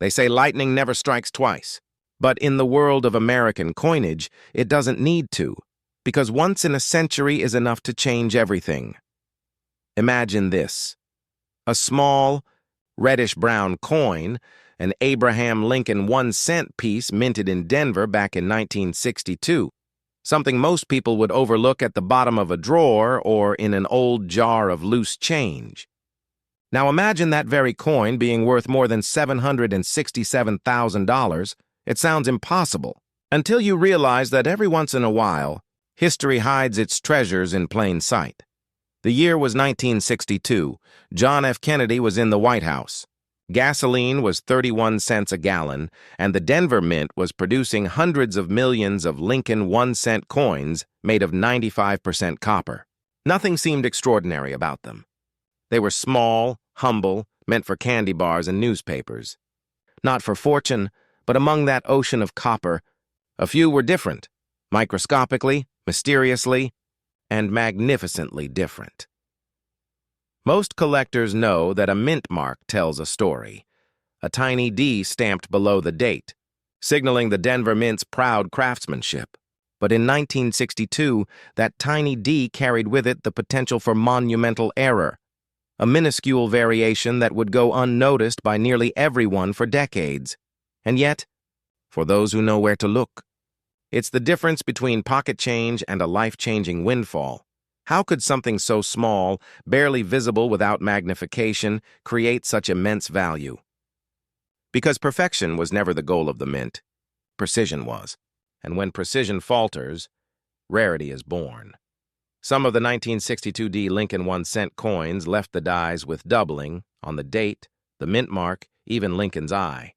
They say lightning never strikes twice. But in the world of American coinage, it doesn't need to, because once in a century is enough to change everything. Imagine this. A small, reddish-brown coin, an Abraham Lincoln 1-cent piece minted in Denver back in 1962, something most people would overlook at the bottom of a drawer or in an old jar of loose change. Now imagine that very coin being worth more than $767,000. It sounds impossible, until you realize that every once in a while, history hides its treasures in plain sight. The year was 1962. John F. Kennedy was in the White House. Gasoline was 31 cents a gallon, and the Denver Mint was producing hundreds of millions of Lincoln 1-cent coins made of 95% copper. Nothing seemed extraordinary about them. They were small, humble, meant for candy bars and newspapers. Not for fortune, but among that ocean of copper, a few were different, microscopically, mysteriously, and magnificently different. Most collectors know that a mint mark tells a story, a tiny D stamped below the date, signaling the Denver Mint's proud craftsmanship. But in 1962, that tiny D carried with it the potential for monumental error, a minuscule variation that would go unnoticed by nearly everyone for decades. And yet, for those who know where to look, it's the difference between pocket change and a life-changing windfall. How could something so small, barely visible without magnification, create such immense value? Because perfection was never the goal of the mint. Precision was. And when precision falters, rarity is born. Some of the 1962 D Lincoln 1-cent coins left the dies with doubling on the date, the mint mark, even Lincoln's eye.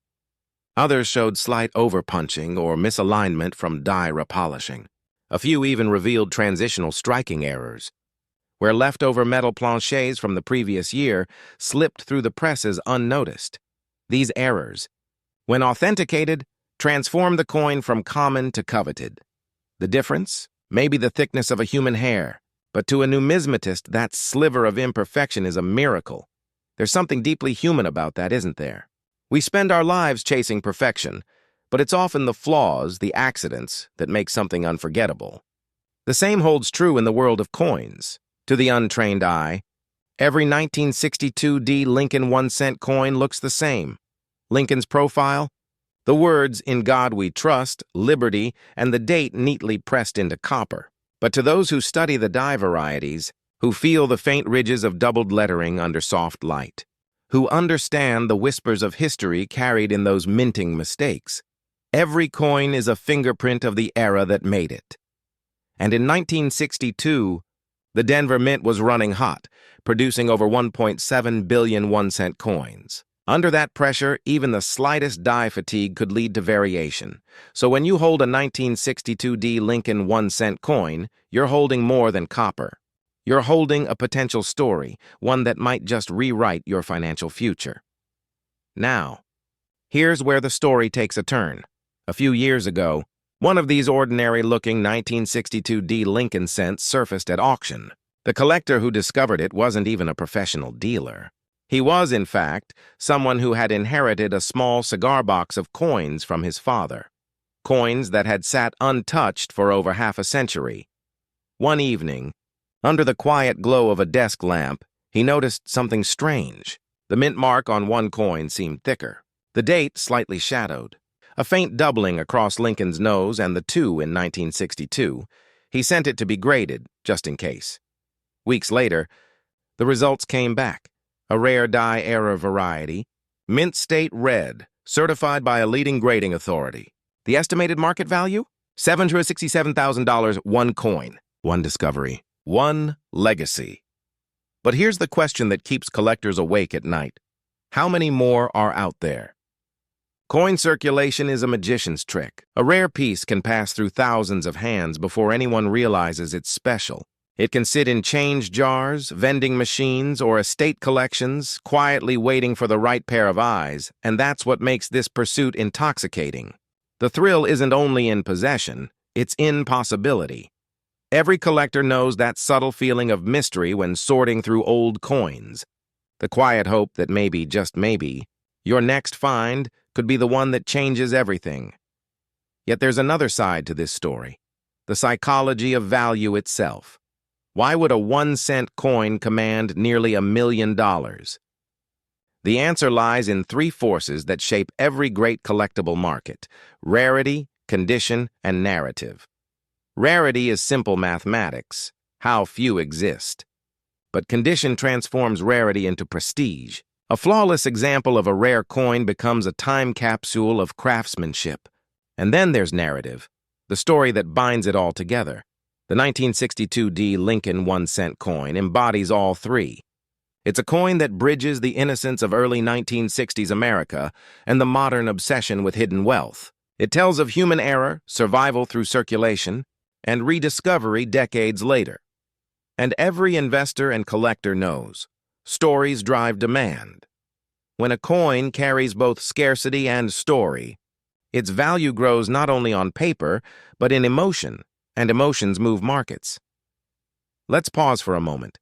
Others showed slight overpunching or misalignment from die repolishing. A few even revealed transitional striking errors, where leftover metal planchets from the previous year slipped through the presses unnoticed. These errors, when authenticated, transformed the coin from common to coveted. The difference? Maybe the thickness of a human hair, but to a numismatist, that sliver of imperfection is a miracle. There's something deeply human about that, isn't there? We spend our lives chasing perfection, but it's often the flaws, the accidents, that make something unforgettable. The same holds true in the world of coins. To the untrained eye, every 1962 D Lincoln 1-cent coin looks the same. Lincoln's profile? The words, "In God We Trust," "Liberty," and the date neatly pressed into copper. But to those who study the die varieties, who feel the faint ridges of doubled lettering under soft light, who understand the whispers of history carried in those minting mistakes, every coin is a fingerprint of the era that made it. And in 1962, the Denver Mint was running hot, producing over 1.7 billion 1-cent coins. Under that pressure, even the slightest die fatigue could lead to variation. So when you hold a 1962 D Lincoln 1-cent coin, you're holding more than copper. You're holding a potential story, one that might just rewrite your financial future. Now, here's where the story takes a turn. A few years ago, one of these ordinary-looking 1962 D Lincoln cents surfaced at auction. The collector who discovered it wasn't even a professional dealer. He was, in fact, someone who had inherited a small cigar box of coins from his father. Coins that had sat untouched for over half a century. One evening, under the quiet glow of a desk lamp, he noticed something strange. The mint mark on one coin seemed thicker. The date slightly shadowed. A faint doubling across Lincoln's nose and the 2 in 1962. He sent it to be graded, just in case. Weeks later, the results came back. A rare die error variety, mint state red, certified by a leading grading authority. The estimated market value? $767,000, one coin. One discovery. One legacy. But here's the question that keeps collectors awake at night. How many more are out there? Coin circulation is a magician's trick. A rare piece can pass through thousands of hands before anyone realizes it's special. It can sit in change jars, vending machines, or estate collections, quietly waiting for the right pair of eyes, and that's what makes this pursuit intoxicating. The thrill isn't only in possession, it's in possibility. Every collector knows that subtle feeling of mystery when sorting through old coins. The quiet hope that maybe, just maybe, your next find could be the one that changes everything. Yet there's another side to this story, the psychology of value itself. Why would a 1-cent coin command nearly $1 million? The answer lies in three forces that shape every great collectible market: rarity, condition, and narrative. Rarity is simple mathematics, how few exist. But condition transforms rarity into prestige. A flawless example of a rare coin becomes a time capsule of craftsmanship. And then there's narrative, the story that binds it all together. The 1962 D Lincoln 1-cent coin embodies all three. It's a coin that bridges the innocence of early 1960s America and the modern obsession with hidden wealth. It tells of human error, survival through circulation, and rediscovery decades later. And every investor and collector knows, stories drive demand. When a coin carries both scarcity and story, its value grows not only on paper, but in emotion, and emotions move markets. Let's pause for a moment.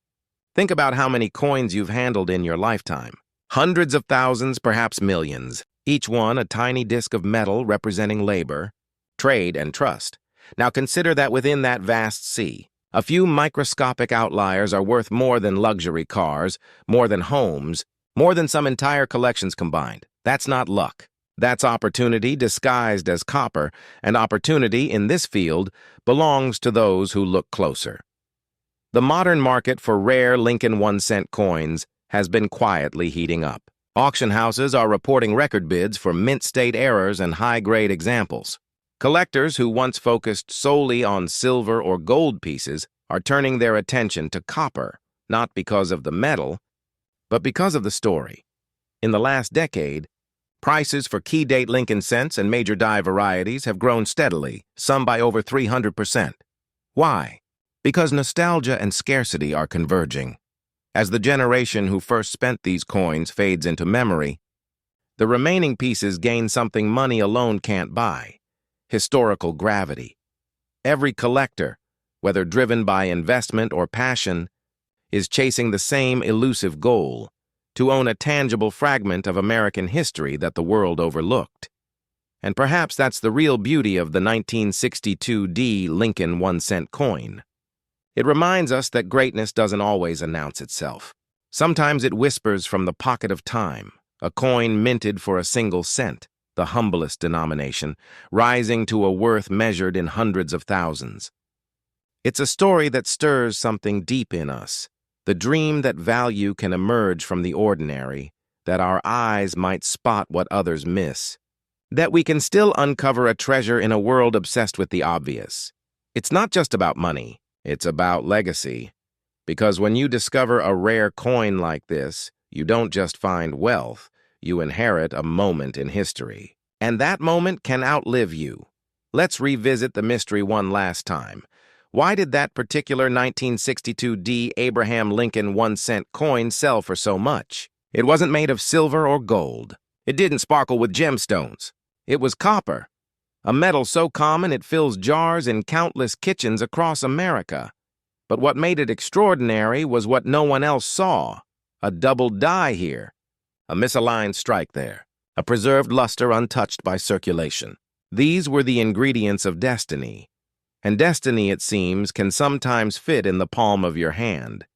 Think about how many coins you've handled in your lifetime. Hundreds of thousands, perhaps millions, each one a tiny disc of metal representing labor, trade, and trust. Now consider that within that vast sea, a few microscopic outliers are worth more than luxury cars, more than homes, more than some entire collections combined. That's not luck. That's opportunity disguised as copper, and opportunity in this field belongs to those who look closer. The modern market for rare Lincoln 1-cent coins has been quietly heating up. Auction houses are reporting record bids for mint state errors and high-grade examples. Collectors who once focused solely on silver or gold pieces are turning their attention to copper, not because of the metal, but because of the story. In the last decade, prices for key-date Lincoln cents and major die varieties have grown steadily, some by over 300%. Why? Because nostalgia and scarcity are converging. As the generation who first spent these coins fades into memory, the remaining pieces gain something money alone can't buy: historical gravity. Every collector, whether driven by investment or passion, is chasing the same elusive goal: to own a tangible fragment of American history that the world overlooked. And perhaps that's the real beauty of the 1962 D Lincoln 1-cent coin. It reminds us that greatness doesn't always announce itself. Sometimes it whispers from the pocket of time, a coin minted for a single cent, the humblest denomination, rising to a worth measured in hundreds of thousands. It's a story that stirs something deep in us, the dream that value can emerge from the ordinary, that our eyes might spot what others miss, that we can still uncover a treasure in a world obsessed with the obvious. It's not just about money. It's about legacy. Because when you discover a rare coin like this, you don't just find wealth, you inherit a moment in history. And that moment can outlive you. Let's revisit the mystery one last time. Why did that particular 1962 D Abraham Lincoln 1-cent coin sell for so much? It wasn't made of silver or gold. It didn't sparkle with gemstones. It was copper. A metal so common it fills jars in countless kitchens across America. But what made it extraordinary was what no one else saw: a double die here, a misaligned strike there, a preserved luster untouched by circulation. These were the ingredients of destiny. And destiny, it seems, can sometimes fit in the palm of your hand.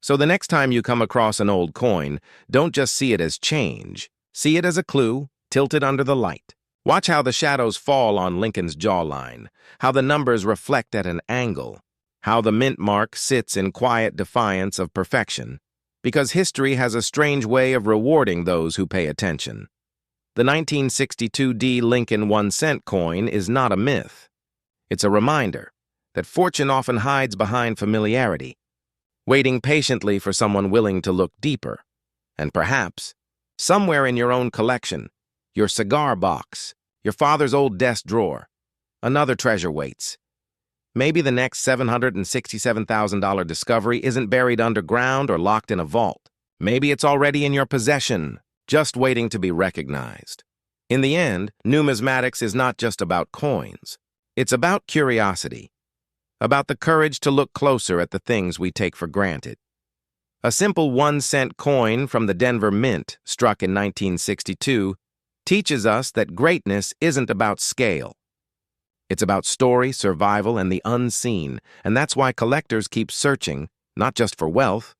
So the next time you come across an old coin, don't just see it as change. See it as a clue, tilted under the light. Watch how the shadows fall on Lincoln's jawline, how the numbers reflect at an angle, how the mint mark sits in quiet defiance of perfection, because history has a strange way of rewarding those who pay attention. The 1962 D Lincoln 1-cent coin is not a myth. It's a reminder that fortune often hides behind familiarity, waiting patiently for someone willing to look deeper. And perhaps, somewhere in your own collection, your cigar box, your father's old desk drawer, another treasure waits. Maybe the next $767,000 discovery isn't buried underground or locked in a vault. Maybe it's already in your possession, just waiting to be recognized. In the end, numismatics is not just about coins. It's about curiosity, about the courage to look closer at the things we take for granted. A simple 1-cent coin from the Denver Mint, struck in 1962, teaches us that greatness isn't about scale. It's about story, survival, and the unseen, and that's why collectors keep searching, not just for wealth,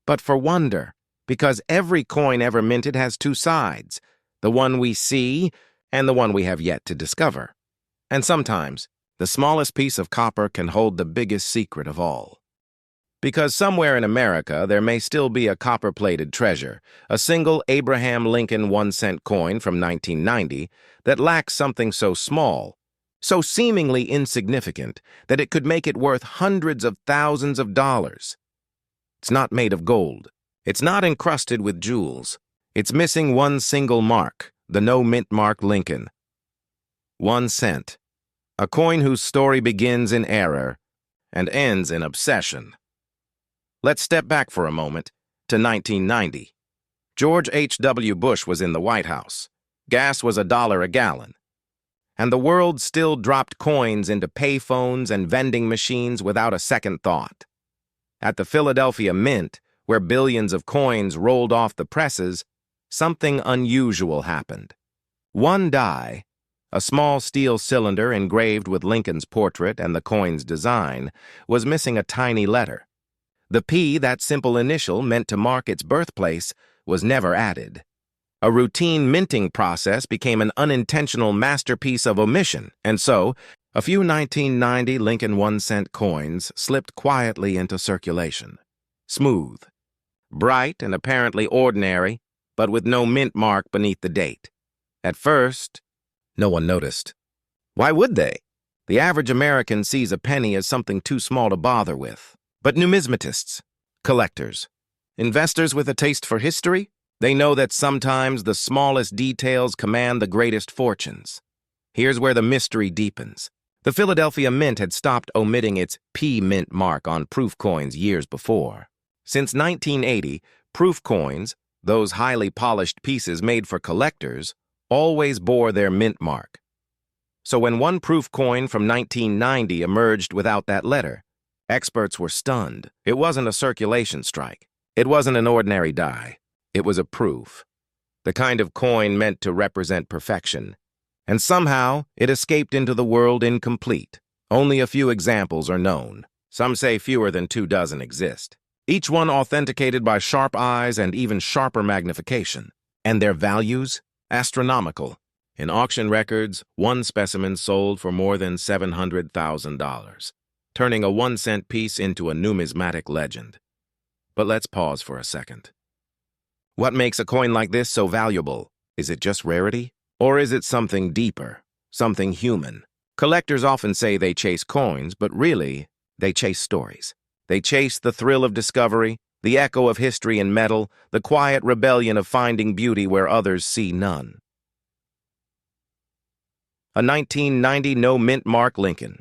but for wonder, because every coin ever minted has two sides, the one we see and the one we have yet to discover. And sometimes, the smallest piece of copper can hold the biggest secret of all. Because somewhere in America there may still be a copper-plated treasure, a single Abraham Lincoln 1-cent coin from 1990 that lacks something so small, so seemingly insignificant, that it could make it worth hundreds of thousands of dollars. It's not made of gold. It's not encrusted with jewels. It's missing one single mark, the no-mint mark Lincoln. 1 cent. A coin whose story begins in error and ends in obsession. Let's step back for a moment to 1990. George H.W. Bush was in the White House. Gas was $1 a gallon. And the world still dropped coins into payphones and vending machines without a second thought. At the Philadelphia Mint, where billions of coins rolled off the presses, something unusual happened. One die, a small steel cylinder engraved with Lincoln's portrait and the coin's design, was missing a tiny letter. The P, that simple initial meant to mark its birthplace, was never added. A routine minting process became an unintentional masterpiece of omission, and so, a few 1990 Lincoln 1-cent coins slipped quietly into circulation. Smooth, bright and apparently ordinary, but with no mint mark beneath the date. At first, no one noticed. Why would they? The average American sees a penny as something too small to bother with. But numismatists, collectors, investors with a taste for history, they know that sometimes the smallest details command the greatest fortunes. Here's where the mystery deepens. The Philadelphia Mint had stopped omitting its P mint mark on proof coins years before. Since 1980, proof coins, those highly polished pieces made for collectors, always bore their mint mark. So when one proof coin from 1990 emerged without that letter, experts were stunned. It wasn't a circulation strike. It wasn't an ordinary die. It was a proof. The kind of coin meant to represent perfection. And somehow, it escaped into the world incomplete. Only a few examples are known. Some say fewer than 24 exist. Each one authenticated by sharp eyes and even sharper magnification. And their values? Astronomical. In auction records, one specimen sold for more than $700,000. Turning a 1-cent piece into a numismatic legend. But let's pause for a second. What makes a coin like this so valuable? Is it just rarity? Or is it something deeper, something human? Collectors often say they chase coins, but really, they chase stories. They chase the thrill of discovery, the echo of history in metal, the quiet rebellion of finding beauty where others see none. A 1990 no-mint mark Lincoln.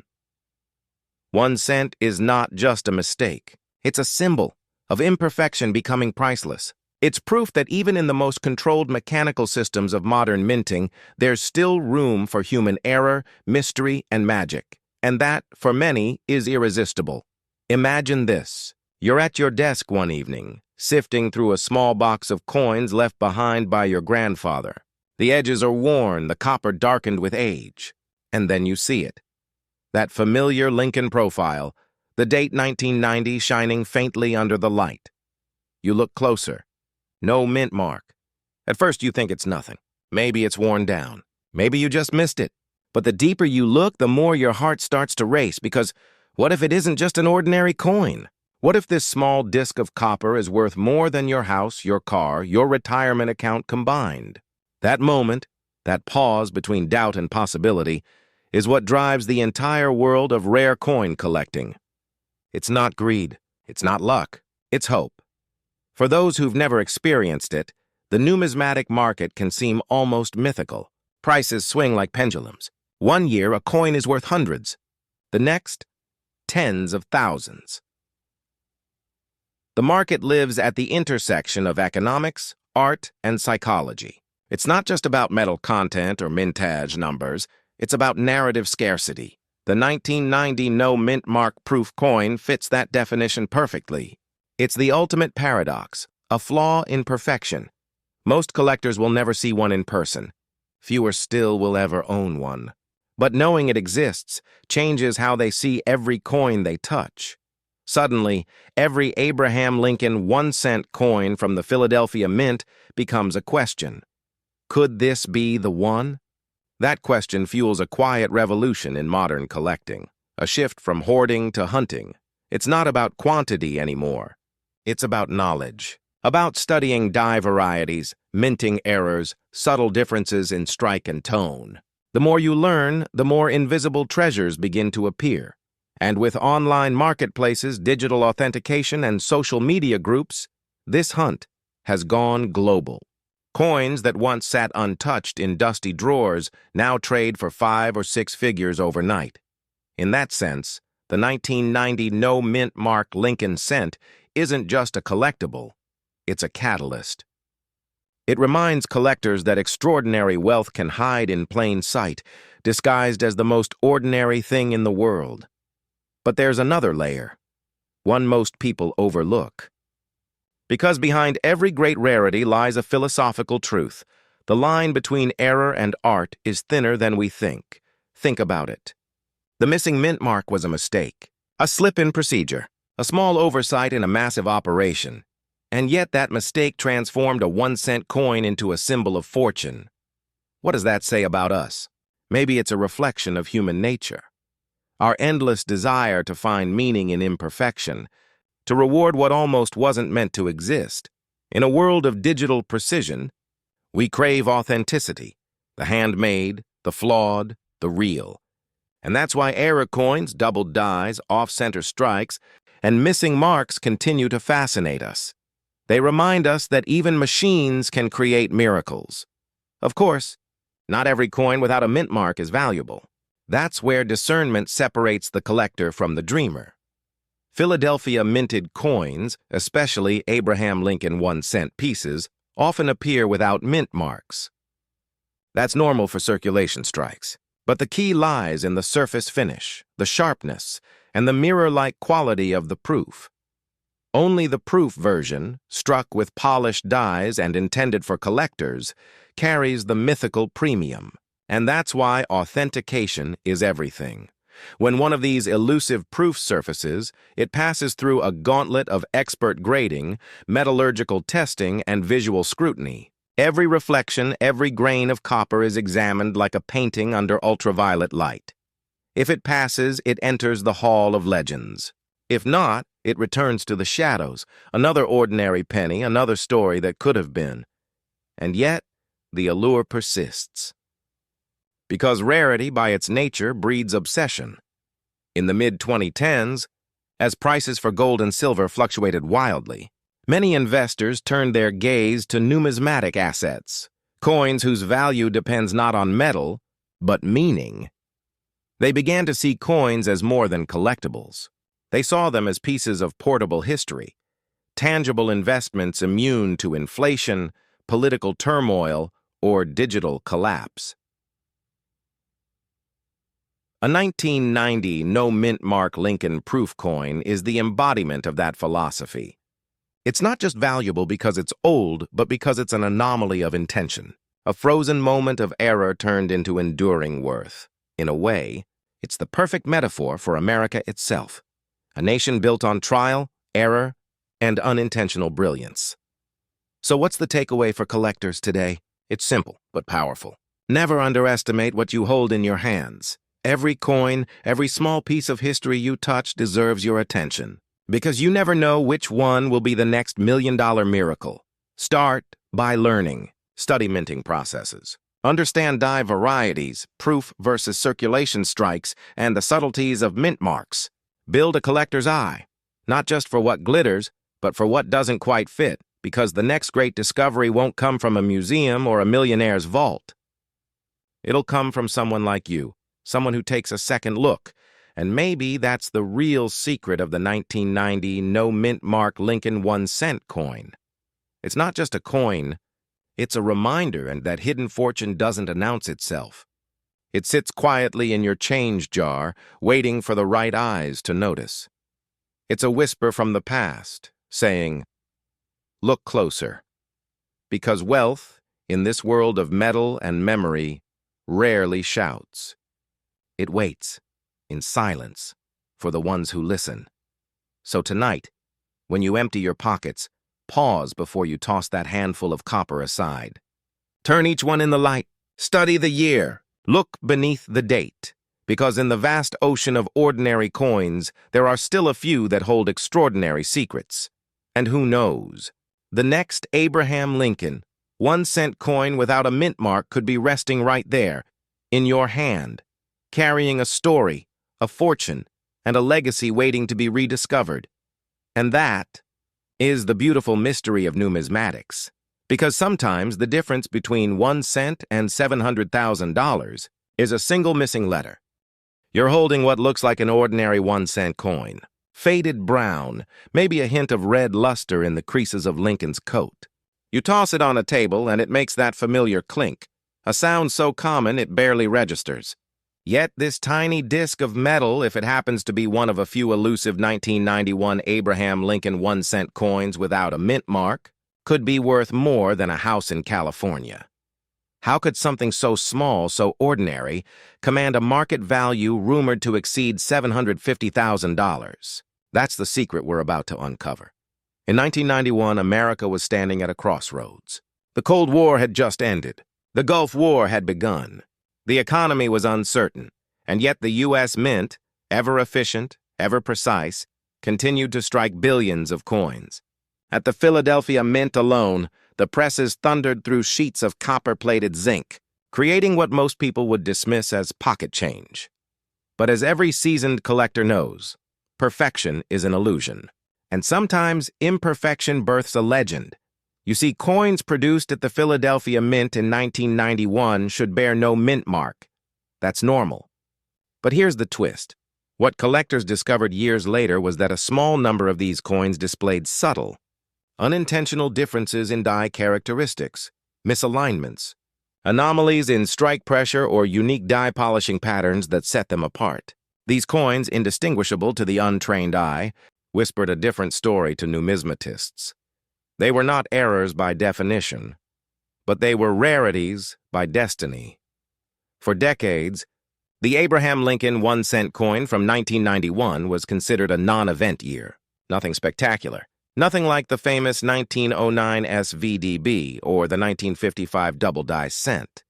1 cent is not just a mistake. It's a symbol of imperfection becoming priceless. It's proof that even in the most controlled mechanical systems of modern minting, there's still room for human error, mystery, and magic. And that, for many, is irresistible. Imagine this. You're at your desk one evening, sifting through a small box of coins left behind by your grandfather. The edges are worn, the copper darkened with age. And then you see it. That familiar Lincoln profile, the date 1990 shining faintly under the light. You look closer. No mint mark. At first you think it's nothing. Maybe it's worn down. Maybe you just missed it. But the deeper you look, the more your heart starts to race, because what if it isn't just an ordinary coin? What if this small disc of copper is worth more than your house, your car, your retirement account combined? That moment, that pause between doubt and possibility, is what drives the entire world of rare coin collecting. It's not greed, it's not luck, it's hope. For those who've never experienced it, the numismatic market can seem almost mythical. Prices swing like pendulums. One year, a coin is worth hundreds. The next, tens of thousands. The market lives at the intersection of economics, art, and psychology. It's not just about metal content or mintage numbers. It's about narrative scarcity. The 1990 no-mint mark proof coin fits that definition perfectly. It's the ultimate paradox, a flaw in perfection. Most collectors will never see one in person. fewer still will ever own one. But knowing it exists changes how they see every coin they touch. Suddenly, every Abraham Lincoln 1-cent coin from the Philadelphia Mint becomes a question. Could this be the one? That question fuels a quiet revolution in modern collecting, a shift from hoarding to hunting. It's not about quantity anymore. It's about knowledge, about studying die varieties, minting errors, subtle differences in strike and tone. The more you learn, the more invisible treasures begin to appear. And with online marketplaces, digital authentication, and social media groups, this hunt has gone global. Coins that once sat untouched in dusty drawers now trade for 5 or 6 figures overnight. In that sense, the 1990 no-mint mark Lincoln cent isn't just a collectible, it's a catalyst. It reminds collectors that extraordinary wealth can hide in plain sight, disguised as the most ordinary thing in the world. But there's another layer, one most people overlook. Because behind every great rarity lies a philosophical truth. The line between error and art is thinner than we think. Think about it. The missing mint mark was a mistake, a slip in procedure, a small oversight in a massive operation. And yet that mistake transformed a 1-cent coin into a symbol of fortune. What does that say about us? Maybe it's a reflection of human nature. Our endless desire to find meaning in imperfection, to reward what almost wasn't meant to exist. In a world of digital precision, we crave authenticity, the handmade, the flawed, the real. And that's why error coins, doubled dies, off-center strikes, and missing marks continue to fascinate us. They remind us that even machines can create miracles. Of course, not every coin without a mint mark is valuable. That's where discernment separates the collector from the dreamer. Philadelphia minted coins, especially Abraham Lincoln 1-cent pieces, often appear without mint marks. That's normal for circulation strikes. But the key lies in the surface finish, the sharpness, and the mirror-like quality of the proof. Only the proof version, struck with polished dies and intended for collectors, carries the mythical premium. And that's why authentication is everything. When one of these elusive proof surfaces, it passes through a gauntlet of expert grading, metallurgical testing, and visual scrutiny. Every reflection, every grain of copper is examined like a painting under ultraviolet light. If it passes, it enters the Hall of Legends. If not, it returns to the shadows, another ordinary penny, another story that could have been. And yet, the allure persists. Because rarity, by its nature, breeds obsession. In the mid-2010s, as prices for gold and silver fluctuated wildly, many investors turned their gaze to numismatic assets, coins whose value depends not on metal, but meaning. They began to see coins as more than collectibles. They saw them as pieces of portable history, tangible investments immune to inflation, political turmoil, or digital collapse. A 1990 no-mint mark Lincoln proof coin is the embodiment of that philosophy. It's not just valuable because it's old, but because it's an anomaly of intention, a frozen moment of error turned into enduring worth. In a way, it's the perfect metaphor for America itself. A nation built on trial, error, and unintentional brilliance. So what's the takeaway for collectors today? It's simple, but powerful. Never underestimate what you hold in your hands. Every coin, every small piece of history you touch deserves your attention. Because you never know which one will be the next million-dollar miracle. Start by learning. Study minting processes. Understand die varieties, proof versus circulation strikes, and the subtleties of mint marks. Build a collector's eye, not just for what glitters, but for what doesn't quite fit, because the next great discovery won't come from a museum or a millionaire's vault. It'll come from someone like you, someone who takes a second look, and maybe that's the real secret of the 1990 no-mint mark Lincoln 1-cent coin. It's not just a coin, it's a reminder that hidden fortune doesn't announce itself. It sits quietly in your change jar, waiting for the right eyes to notice. It's a whisper from the past, saying, "Look closer." Because wealth, in this world of metal and memory, rarely shouts. It waits, in silence, for the ones who listen. So tonight, when you empty your pockets, pause before you toss that handful of copper aside. Turn each one in the light. Study the year. Look beneath the date. Because in the vast ocean of ordinary coins, there are still a few that hold extraordinary secrets. And who knows? The next Abraham Lincoln, 1-cent coin without a mint mark, could be resting right there, in your hand, carrying a story, a fortune, and a legacy waiting to be rediscovered. And that is the beautiful mystery of numismatics. Because sometimes the difference between 1 cent and $700,000 is a single missing letter. You're holding what looks like an ordinary 1-cent coin. Faded brown, maybe a hint of red luster in the creases of Lincoln's coat. You toss it on a table and it makes that familiar clink, a sound so common it barely registers. Yet this tiny disc of metal, if it happens to be one of a few elusive 1991 Abraham Lincoln 1-cent coins without a mint mark, could be worth more than a house in California. How could something so small, so ordinary, command a market value rumored to exceed $750,000? That's the secret we're about to uncover. In 1991, America was standing at a crossroads. The Cold War had just ended. The Gulf War had begun. The economy was uncertain, and yet the U.S. Mint, ever efficient, ever precise, continued to strike billions of coins. At the Philadelphia Mint alone, the presses thundered through sheets of copper-plated zinc, creating what most people would dismiss as pocket change. But as every seasoned collector knows, perfection is an illusion, and sometimes imperfection births a legend. You see, coins produced at the Philadelphia Mint in 1991 should bear no mint mark. That's normal. But here's the twist. What collectors discovered years later was that a small number of these coins displayed subtle, unintentional differences in die characteristics, misalignments, anomalies in strike pressure or unique die polishing patterns that set them apart. These coins, indistinguishable to the untrained eye, whispered a different story to numismatists. They were not errors by definition, but they were rarities by destiny. For decades, the Abraham Lincoln 1-cent coin from 1991 was considered a non-event year. Nothing spectacular. Nothing like the famous 1909 SVDB or the 1955 double-die cent.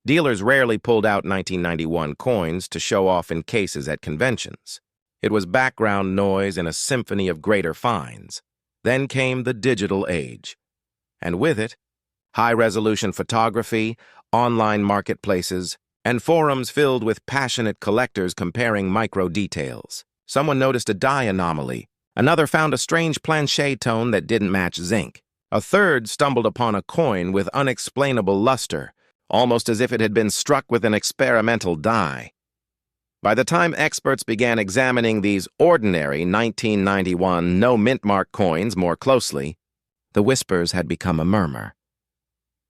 Dealers rarely pulled out 1991 coins to show off in cases at conventions. It was background noise in a symphony of greater finds. Then came the digital age. And with it, high-resolution photography, online marketplaces, and forums filled with passionate collectors comparing micro-details. Someone noticed a die anomaly. Another found a strange planchet tone that didn't match zinc. A third stumbled upon a coin with unexplainable luster, almost as if it had been struck with an experimental die. By the time experts began examining these ordinary 1991 no-mint-mark coins more closely, the whispers had become a murmur.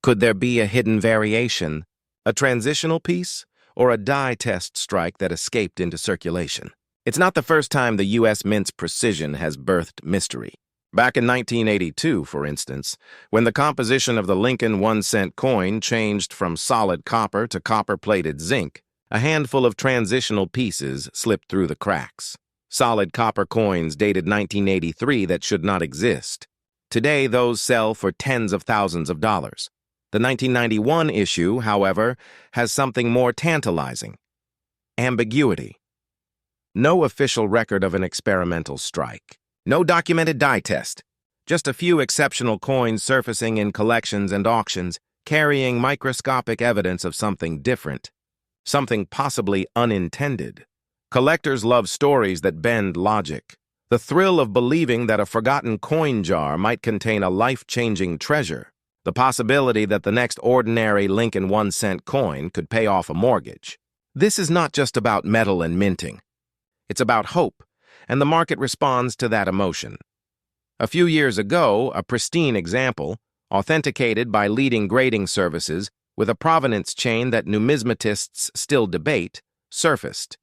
Could there be a hidden variation, a transitional piece, or a die test strike that escaped into circulation? It's not the first time the U.S. Mint's precision has birthed mystery. Back in 1982, for instance, when the composition of the Lincoln 1-cent coin changed from solid copper to copper-plated zinc, a handful of transitional pieces slipped through the cracks. Solid copper coins dated 1983 that should not exist. Today, those sell for tens of thousands of dollars. The 1991 issue, however, has something more tantalizing: ambiguity. No official record of an experimental strike. No documented die test. Just a few exceptional coins surfacing in collections and auctions, carrying microscopic evidence of something different. Something possibly unintended. Collectors love stories that bend logic. The thrill of believing that a forgotten coin jar might contain a life-changing treasure. The possibility that the next ordinary Lincoln 1-cent coin could pay off a mortgage. This is not just about metal and minting. It's about hope, and the market responds to that emotion. A few years ago, a pristine example, authenticated by leading grading services with a provenance chain that numismatists still debate, surfaced.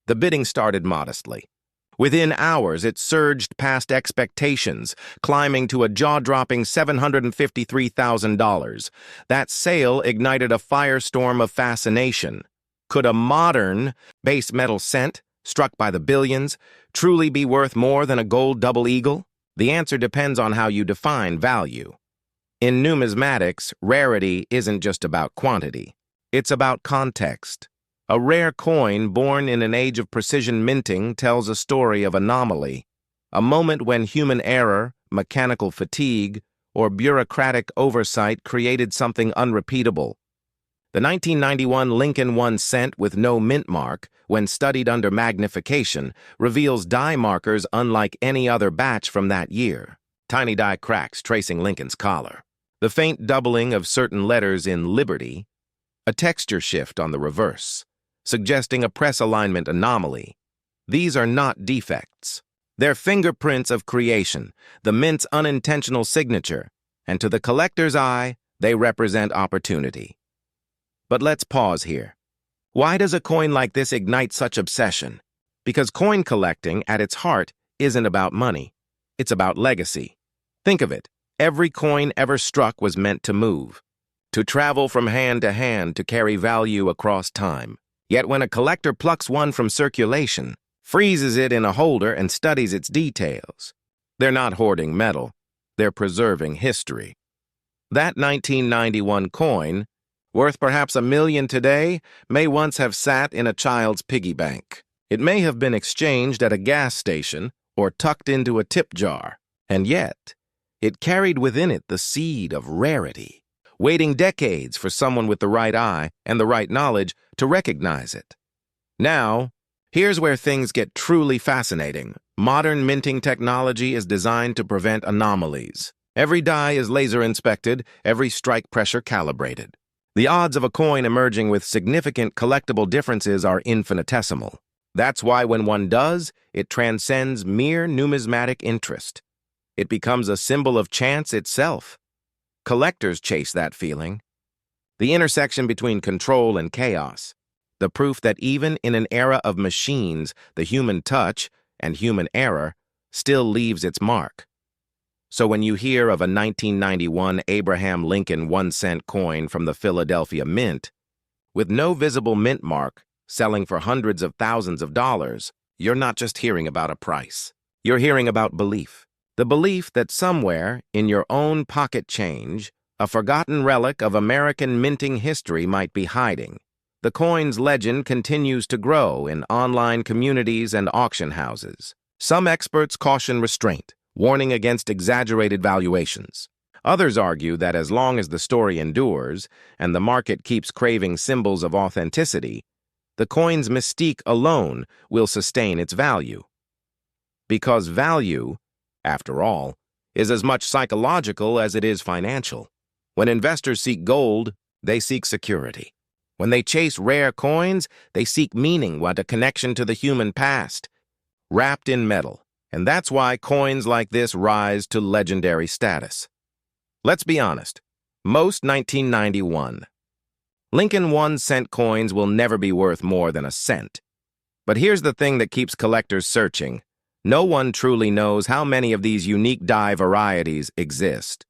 The bidding started modestly, Within hours, it surged past expectations, climbing to a jaw-dropping $753,000. That sale ignited a firestorm of fascination. Could a modern base metal cent, struck by the billions, truly be worth more than a gold double eagle? The answer depends on how you define value. In numismatics, rarity isn't just about quantity. It's about context. A rare coin born in an age of precision minting tells a story of anomaly, a moment when human error, mechanical fatigue, or bureaucratic oversight created something unrepeatable. The 1991 Lincoln 1 cent with no mint mark, when studied under magnification, reveals die markers unlike any other batch from that year. Tiny die cracks tracing Lincoln's collar. The faint doubling of certain letters in Liberty, a texture shift on the reverse, suggesting a press alignment anomaly. These are not defects. They're fingerprints of creation, the mint's unintentional signature, and to the collector's eye, they represent opportunity. But let's pause here. Why does a coin like this ignite such obsession? Because coin collecting, at its heart, isn't about money. It's about legacy. Think of it. Every coin ever struck was meant to move, to travel from hand to hand, to carry value across time. Yet when a collector plucks one from circulation, freezes it in a holder, and studies its details, they're not hoarding metal. They're preserving history. That 1991 coin, worth perhaps $1 million today, may once have sat in a child's piggy bank. It may have been exchanged at a gas station or tucked into a tip jar, and yet it carried within it the seed of rarity, waiting decades for someone with the right eye and the right knowledge to recognize it. Now, here's where things get truly fascinating. Modern minting technology is designed to prevent anomalies. Every die is laser inspected, every strike pressure calibrated. The odds of a coin emerging with significant collectible differences are infinitesimal. That's why when one does, it transcends mere numismatic interest. It becomes a symbol of chance itself. Collectors chase that feeling. The intersection between control and chaos. The proof that even in an era of machines, the human touch and human error still leaves its mark. So when you hear of a 1991 Abraham Lincoln 1-cent coin from the Philadelphia Mint, with no visible mint mark, selling for hundreds of thousands of dollars, you're not just hearing about a price. You're hearing about belief. The belief that somewhere, in your own pocket change, a forgotten relic of American minting history might be hiding. The coin's legend continues to grow in online communities and auction houses. Some experts caution restraint, warning against exaggerated valuations. Others argue that as long as the story endures and the market keeps craving symbols of authenticity, the coin's mystique alone will sustain its value. Because value, after all, is as much psychological as it is financial. When investors seek gold, they seek security. When they chase rare coins, they seek meaning, want a connection to the human past, wrapped in metal. And that's why coins like this rise to legendary status. Let's be honest, most 1991 Lincoln 1-cent coins will never be worth more than a cent. But here's the thing that keeps collectors searching. No one truly knows how many of these unique die varieties exist.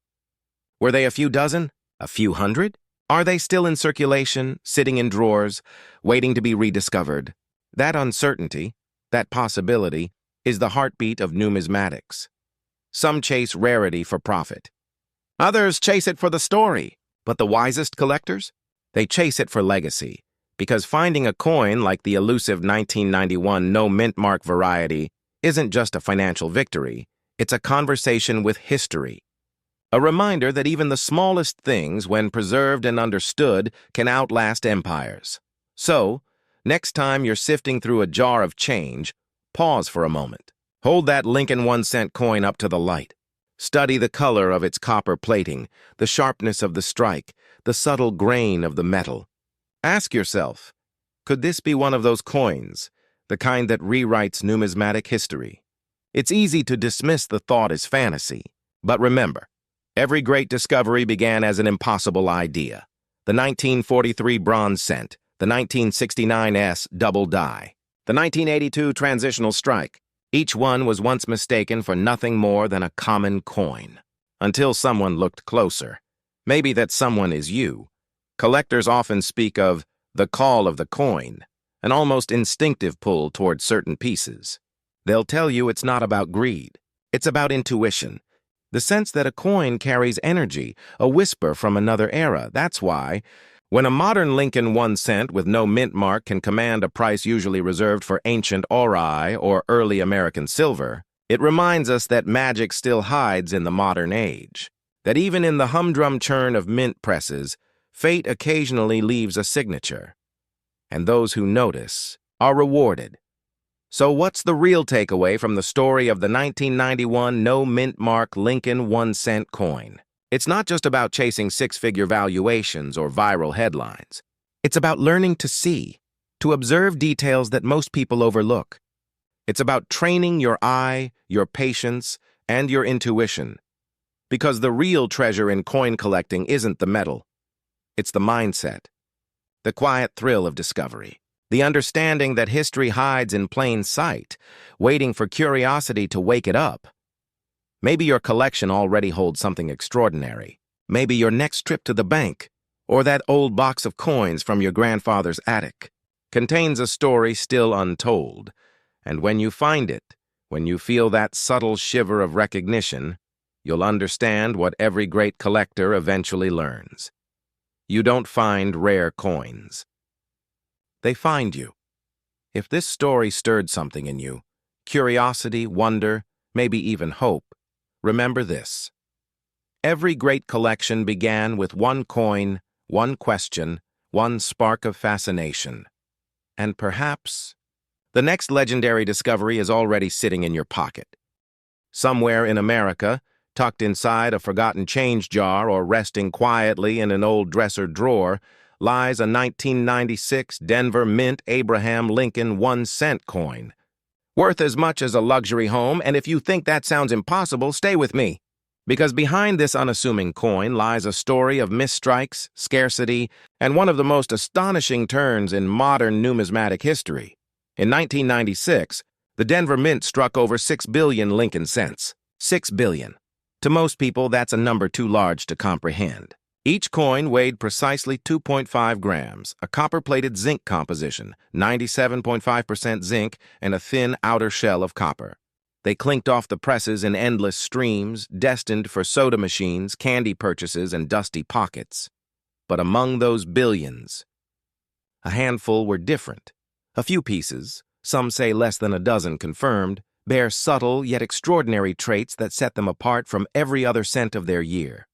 Were they a few dozen? A few hundred? Are they still in circulation, sitting in drawers, waiting to be rediscovered? That uncertainty, that possibility, is the heartbeat of numismatics. Some chase rarity for profit. Others chase it for the story. But the wisest collectors? They chase it for legacy. Because finding a coin like the elusive 1991 no mint mark variety isn't just a financial victory, it's a conversation with history. A reminder that even the smallest things, when preserved and understood, can outlast empires. So, next time you're sifting through a jar of change, pause for a moment. Hold that Lincoln 1-cent coin up to the light. Study the color of its copper plating, the sharpness of the strike, the subtle grain of the metal. Ask yourself, could this be one of those coins, the kind that rewrites numismatic history? It's easy to dismiss the thought as fantasy, but remember, every great discovery began as an impossible idea. The 1943 bronze cent, the 1969 double die, the 1982 transitional strike, Each one was once mistaken for nothing more than a common coin. Until someone looked closer. Maybe that someone is you. Collectors often speak of the call of the coin, an almost instinctive pull toward certain pieces. They'll tell you it's not about greed. It's about intuition. The sense that a coin carries energy, a whisper from another era. That's why, when a modern Lincoln 1 cent with no mint mark can command a price usually reserved for ancient ori or early American silver, it reminds us that magic still hides in the modern age. That even in the humdrum churn of mint presses, fate occasionally leaves a signature. And those who notice are rewarded. So what's the real takeaway from the story of the 1991 no-mint-mark Lincoln 1 cent coin? It's not just about chasing six-figure valuations or viral headlines. It's about learning to see, to observe details that most people overlook. It's about training your eye, your patience, and your intuition. Because the real treasure in coin collecting isn't the metal. It's the mindset, the quiet thrill of discovery. The understanding that history hides in plain sight, waiting for curiosity to wake it up. Maybe your collection already holds something extraordinary. Maybe your next trip to the bank, or that old box of coins from your grandfather's attic, contains a story still untold. And when you find it, when you feel that subtle shiver of recognition, you'll understand what every great collector eventually learns. You don't find rare coins. They find you. If this story stirred something in you, curiosity, wonder, maybe even hope, remember this. Every great collection began with one coin, one question, one spark of fascination. And perhaps the next legendary discovery is already sitting in your pocket. Somewhere in America, tucked inside a forgotten change jar or resting quietly in an old dresser drawer, lies a 1996 Denver Mint Abraham Lincoln 1 cent coin. Worth as much as a luxury home, and if you think that sounds impossible, stay with me. Because behind this unassuming coin lies a story of misstrikes, scarcity, and one of the most astonishing turns in modern numismatic history. In 1996, the Denver Mint struck over 6 billion Lincoln cents. 6 billion. To most people, that's a number too large to comprehend. Each coin weighed precisely 2.5 grams, a copper-plated zinc composition, 97.5% zinc, and a thin outer shell of copper. They clinked off the presses in endless streams, destined for soda machines, candy purchases, and dusty pockets. But among those billions, a handful were different. A few pieces, some say less than a dozen confirmed, bear subtle yet extraordinary traits that set them apart from every other cent of their year.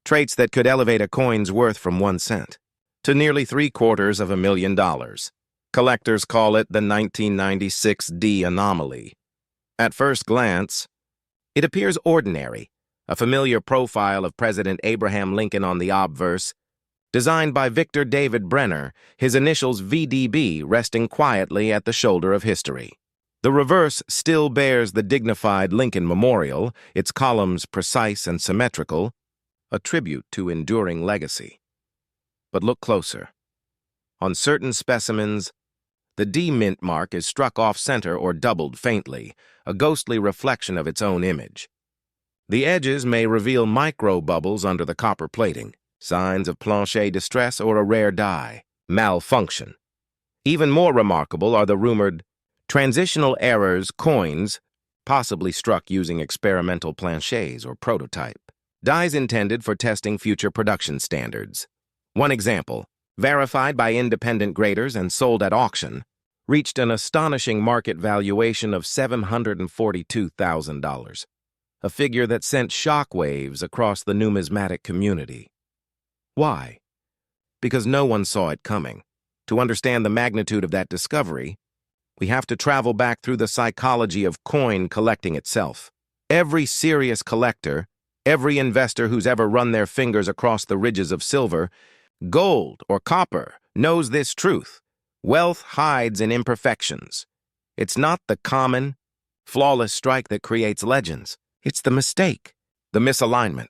Traits that could elevate a coin's worth from 1 cent to nearly $750,000. Collectors call it the 1996 D anomaly. At first glance, it appears ordinary, a familiar profile of President Abraham Lincoln on the obverse, designed by Victor David Brenner, his initials VDB resting quietly at the shoulder of history. The reverse still bears the dignified Lincoln Memorial, its columns precise and symmetrical, a tribute to enduring legacy. But look closer. On certain specimens, the D mint mark is struck off-center or doubled faintly, a ghostly reflection of its own image. The edges may reveal micro-bubbles under the copper plating, signs of plancher distress or a rare die, malfunction. Even more remarkable are the rumored transitional errors coins, possibly struck using experimental planchets or prototype. Dies intended for testing future production standards. One example, verified by independent graders and sold at auction, reached an astonishing market valuation of $742,000, a figure that sent shockwaves across the numismatic community. Why? Because no one saw it coming. To understand the magnitude of that discovery, we have to travel back through the psychology of coin collecting itself. Every serious collector, every investor who's ever run their fingers across the ridges of silver, gold, or copper knows this truth. Wealth hides in imperfections. It's not the common, flawless strike that creates legends. It's the mistake, the misalignment,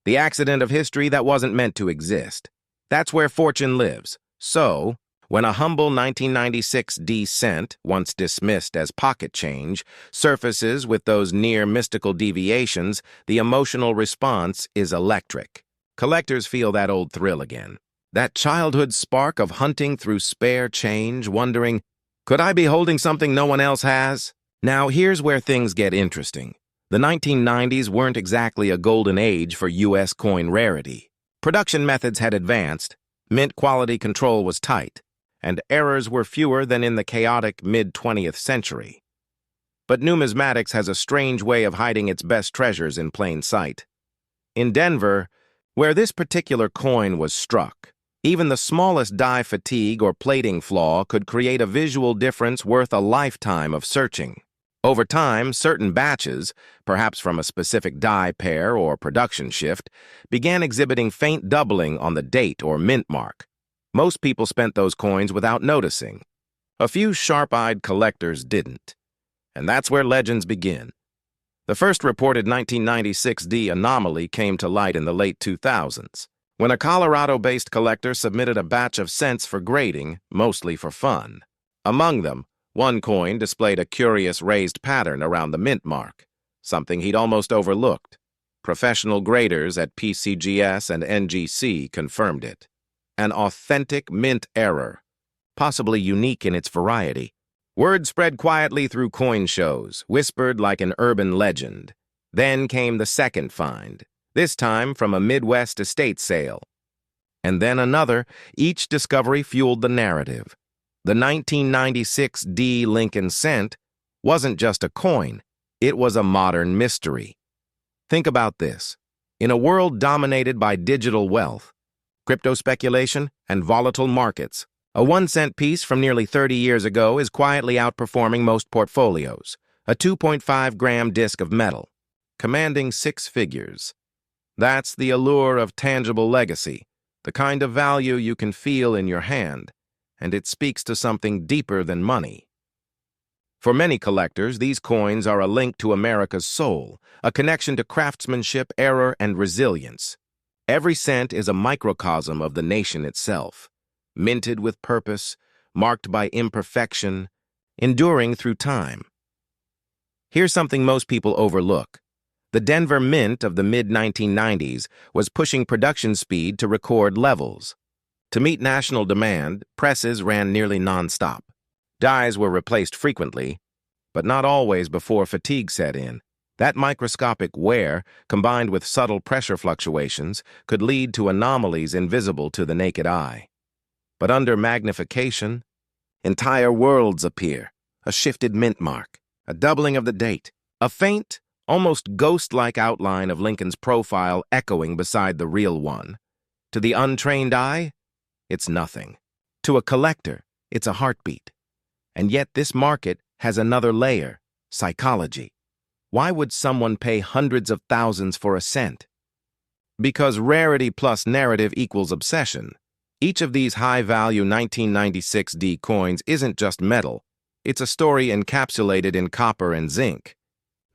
the accident of history that wasn't meant to exist. That's where fortune lives. So, When a humble 1996 D cent, once dismissed as pocket change, surfaces with those near mystical deviations, the emotional response is electric. Collectors feel that old thrill again. That childhood spark of hunting through spare change, wondering, could I be holding something no one else has? Now, here's where things get interesting. The 1990s weren't exactly a golden age for U.S. coin rarity. Production methods had advanced, mint quality control was tight, and errors were fewer than in the chaotic mid-20th century. But numismatics has a strange way of hiding its best treasures in plain sight. In Denver, where this particular coin was struck, even the smallest die fatigue or plating flaw could create a visual difference worth a lifetime of searching. Over time, certain batches, perhaps from a specific die pair or production shift, began exhibiting faint doubling on the date or mint mark. Most people spent those coins without noticing. A few sharp-eyed collectors didn't. And that's where legends begin. The first reported 1996 D anomaly came to light in the late 2000s, when a Colorado-based collector submitted a batch of cents for grading, mostly for fun. Among them, one coin displayed a curious raised pattern around the mint mark, something he'd almost overlooked. Professional graders at PCGS and NGC confirmed it. An authentic mint error, possibly unique in its variety. Word spread quietly through coin shows, whispered like an urban legend. Then came the second find, this time from a Midwest estate sale. And then another, each discovery fueled the narrative. The 1996 D Lincoln cent wasn't just a coin, it was a modern mystery. Think about this. In a world dominated by digital wealth, crypto speculation, and volatile markets, a 1-cent piece from nearly 30 years ago is quietly outperforming most portfolios, a 2.5-gram disc of metal, commanding 6 figures. That's the allure of tangible legacy, the kind of value you can feel in your hand, and it speaks to something deeper than money. For many collectors, these coins are a link to America's soul, a connection to craftsmanship, error, and resilience. Every cent is a microcosm of the nation itself, minted with purpose, marked by imperfection, enduring through time. Here's something most people overlook. The Denver Mint of the mid-1990s was pushing production speed to record levels. To meet national demand, presses ran nearly non-stop. Dies were replaced frequently, but not always before fatigue set in. That microscopic wear, combined with subtle pressure fluctuations, could lead to anomalies invisible to the naked eye. But under magnification, entire worlds appear, a shifted mint mark, a doubling of the date, a faint, almost ghost-like outline of Lincoln's profile echoing beside the real one. To the untrained eye, it's nothing. To a collector, it's a heartbeat. And yet this market has another layer, psychology. Why would someone pay hundreds of thousands for a cent? Because rarity plus narrative equals obsession. Each of these high-value 1996 D coins isn't just metal. It's a story encapsulated in copper and zinc.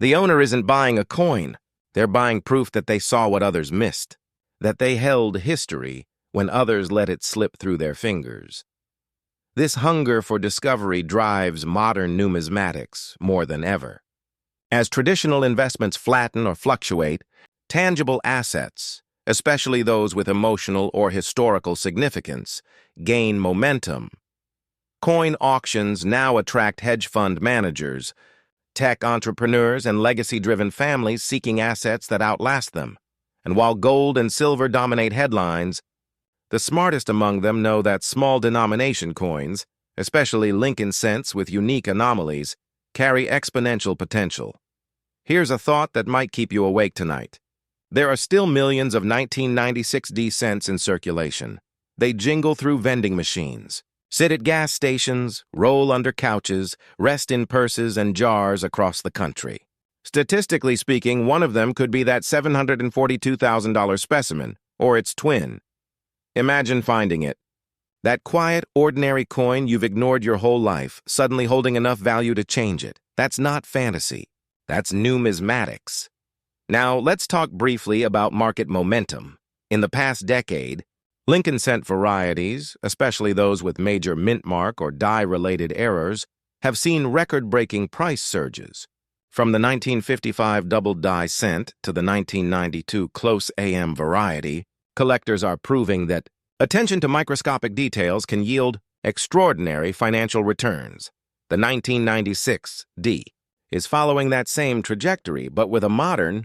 The owner isn't buying a coin. They're buying proof that they saw what others missed, that they held history when others let it slip through their fingers. This hunger for discovery drives modern numismatics more than ever. As traditional investments flatten or fluctuate, tangible assets, especially those with emotional or historical significance, gain momentum. Coin auctions now attract hedge fund managers, tech entrepreneurs, and legacy-driven families seeking assets that outlast them. And while gold and silver dominate headlines, the smartest among them know that small denomination coins, especially Lincoln cents with unique anomalies, carry exponential potential. Here's a thought that might keep you awake tonight. There are still millions of 1996 D cents in circulation. They jingle through vending machines, sit at gas stations, roll under couches, rest in purses and jars across the country. Statistically speaking, one of them could be that $742,000 specimen, or its twin. Imagine finding it. That quiet, ordinary coin you've ignored your whole life, suddenly holding enough value to change it. That's not fantasy. That's numismatics. Now, let's talk briefly about market momentum. In the past decade, Lincoln cent varieties, especially those with major mint mark or die-related errors, have seen record-breaking price surges. From the 1955 double die cent to the 1992 close AM variety, collectors are proving that attention to microscopic details can yield extraordinary financial returns. The 1996 D is following that same trajectory, but with a modern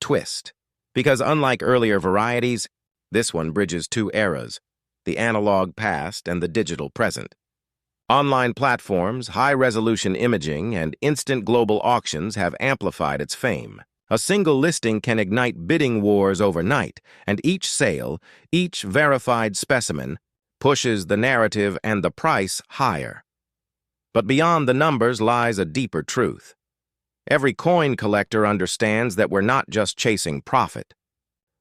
twist. Because unlike earlier varieties, this one bridges two eras, the analog past and the digital present. Online platforms, high-resolution imaging, and instant global auctions have amplified its fame. A single listing can ignite bidding wars overnight, and each sale, each verified specimen, pushes the narrative and the price higher. But beyond the numbers lies a deeper truth. Every coin collector understands that we're not just chasing profit.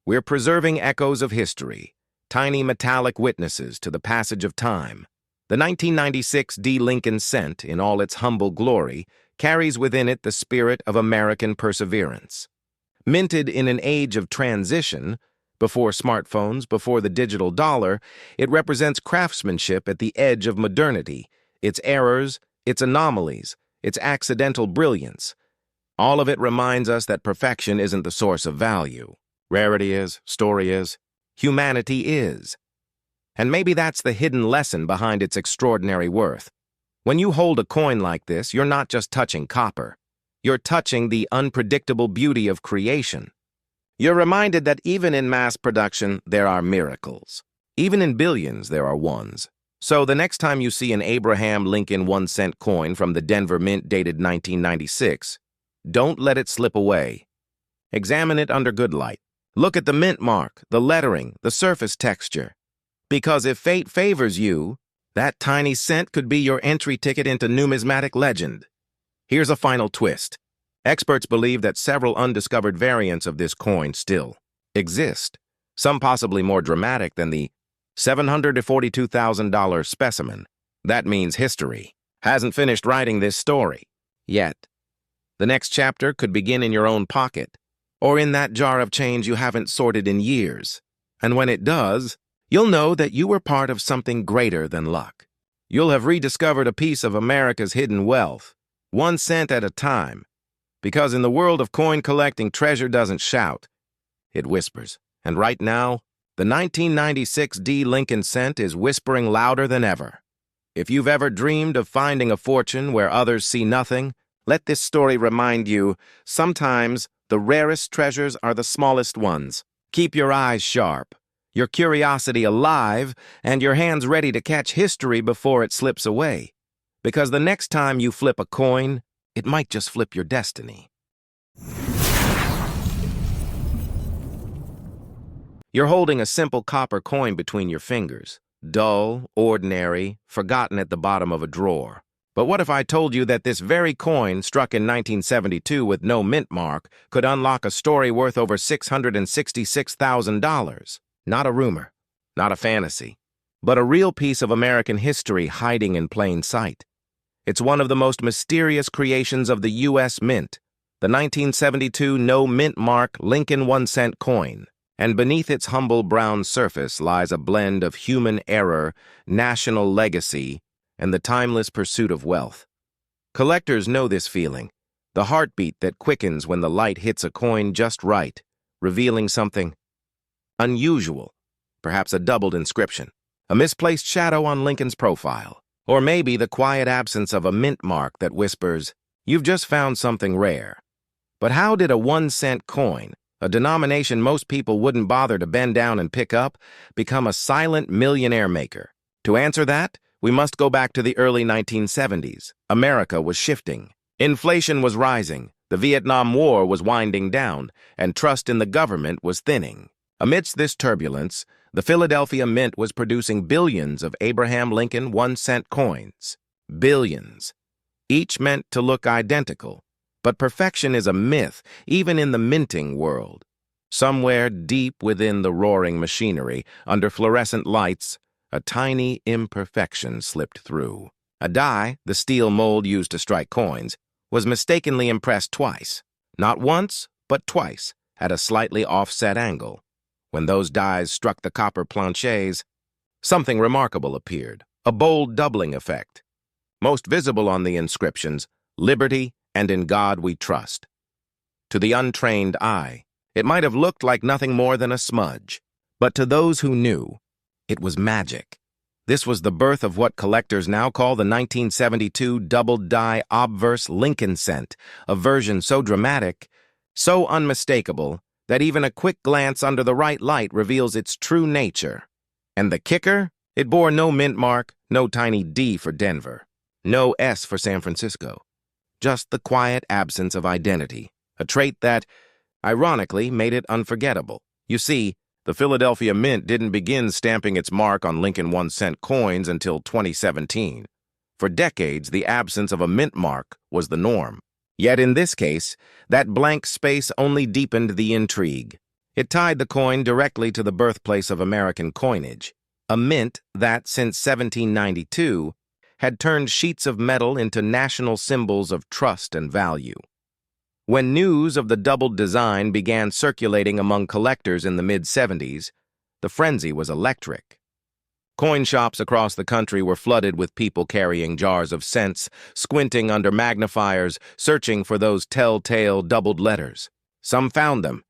We're preserving echoes of history, tiny metallic witnesses to the passage of time. The 1996 D. Lincoln cent, in all its humble glory, carries within it the spirit of American perseverance. Minted in an age of transition, before smartphones, before the digital dollar, it represents craftsmanship at the edge of modernity, its errors, its anomalies, its accidental brilliance. All of it reminds us that perfection isn't the source of value. Rarity is, story is, humanity is. And maybe that's the hidden lesson behind its extraordinary worth. When you hold a coin like this, you're not just touching copper. You're touching the unpredictable beauty of creation. You're reminded that even in mass production, there are miracles. Even in billions, there are ones. So the next time you see an Abraham Lincoln 1-cent coin from the Denver Mint dated 1996, don't let it slip away. Examine it under good light. Look at the mint mark, the lettering, the surface texture. Because if fate favors you, that tiny cent could be your entry ticket into numismatic legend. Here's a final twist. Experts believe that several undiscovered variants of this coin still exist, some possibly more dramatic than the $742,000 specimen. That means history hasn't finished writing this story yet. The next chapter could begin in your own pocket, or in that jar of change you haven't sorted in years. And when it does, you'll know that you were part of something greater than luck. You'll have rediscovered a piece of America's hidden wealth, 1 cent at a time. Because in the world of coin collecting, treasure doesn't shout, it whispers. And right now, the 1996 D. Lincoln cent is whispering louder than ever. If you've ever dreamed of finding a fortune where others see nothing, let this story remind you, sometimes the rarest treasures are the smallest ones. Keep your eyes sharp, your curiosity alive, and your hands ready to catch history before it slips away. Because the next time you flip a coin, it might just flip your destiny. You're holding a simple copper coin between your fingers. Dull, ordinary, forgotten at the bottom of a drawer. But what if I told you that this very coin, struck in 1972 with no mint mark, could unlock a story worth over $666,000? Not a rumor, not a fantasy, but a real piece of American history hiding in plain sight. It's one of the most mysterious creations of the U.S. Mint, the 1972 no mint mark Lincoln 1-cent coin. And beneath its humble brown surface lies a blend of human error, national legacy, and the timeless pursuit of wealth. Collectors know this feeling, the heartbeat that quickens when the light hits a coin just right, revealing something unusual, perhaps a doubled inscription, a misplaced shadow on Lincoln's profile, or maybe the quiet absence of a mint mark that whispers, "You've just found something rare." But how did a 1-cent coin, a denomination most people wouldn't bother to bend down and pick up, become a silent millionaire maker? To answer that, we must go back to the early 1970s. America was shifting. Inflation was rising, the Vietnam War was winding down, and trust in the government was thinning. Amidst this turbulence, the Philadelphia Mint was producing billions of Abraham Lincoln 1-cent coins. Billions. Each meant to look identical. But perfection is a myth, even in the minting world. Somewhere deep within the roaring machinery, under fluorescent lights, a tiny imperfection slipped through. A die, the steel mold used to strike coins, was mistakenly impressed twice. Not once, but twice, at a slightly offset angle. When those dies struck the copper planchets, something remarkable appeared, a bold doubling effect. Most visible on the inscriptions, "Liberty and in God we trust." To the untrained eye, it might have looked like nothing more than a smudge, but to those who knew, it was magic. This was the birth of what collectors now call the 1972 double-die obverse Lincoln cent, a version so dramatic, so unmistakable, that even a quick glance under the right light reveals its true nature. And the kicker? It bore no mint mark, no tiny D for Denver, no S for San Francisco. Just the quiet absence of identity, a trait that, ironically, made it unforgettable. You see, the Philadelphia Mint didn't begin stamping its mark on Lincoln 1-cent coins until 2017. For decades, the absence of a mint mark was the norm. Yet in this case, that blank space only deepened the intrigue. It tied the coin directly to the birthplace of American coinage, a mint that, since 1792, had turned sheets of metal into national symbols of trust and value. When news of the doubled design began circulating among collectors in the mid-70s, the frenzy was electric. Coin shops across the country were flooded with people carrying jars of cents, squinting under magnifiers, searching for those telltale doubled letters. Some found them.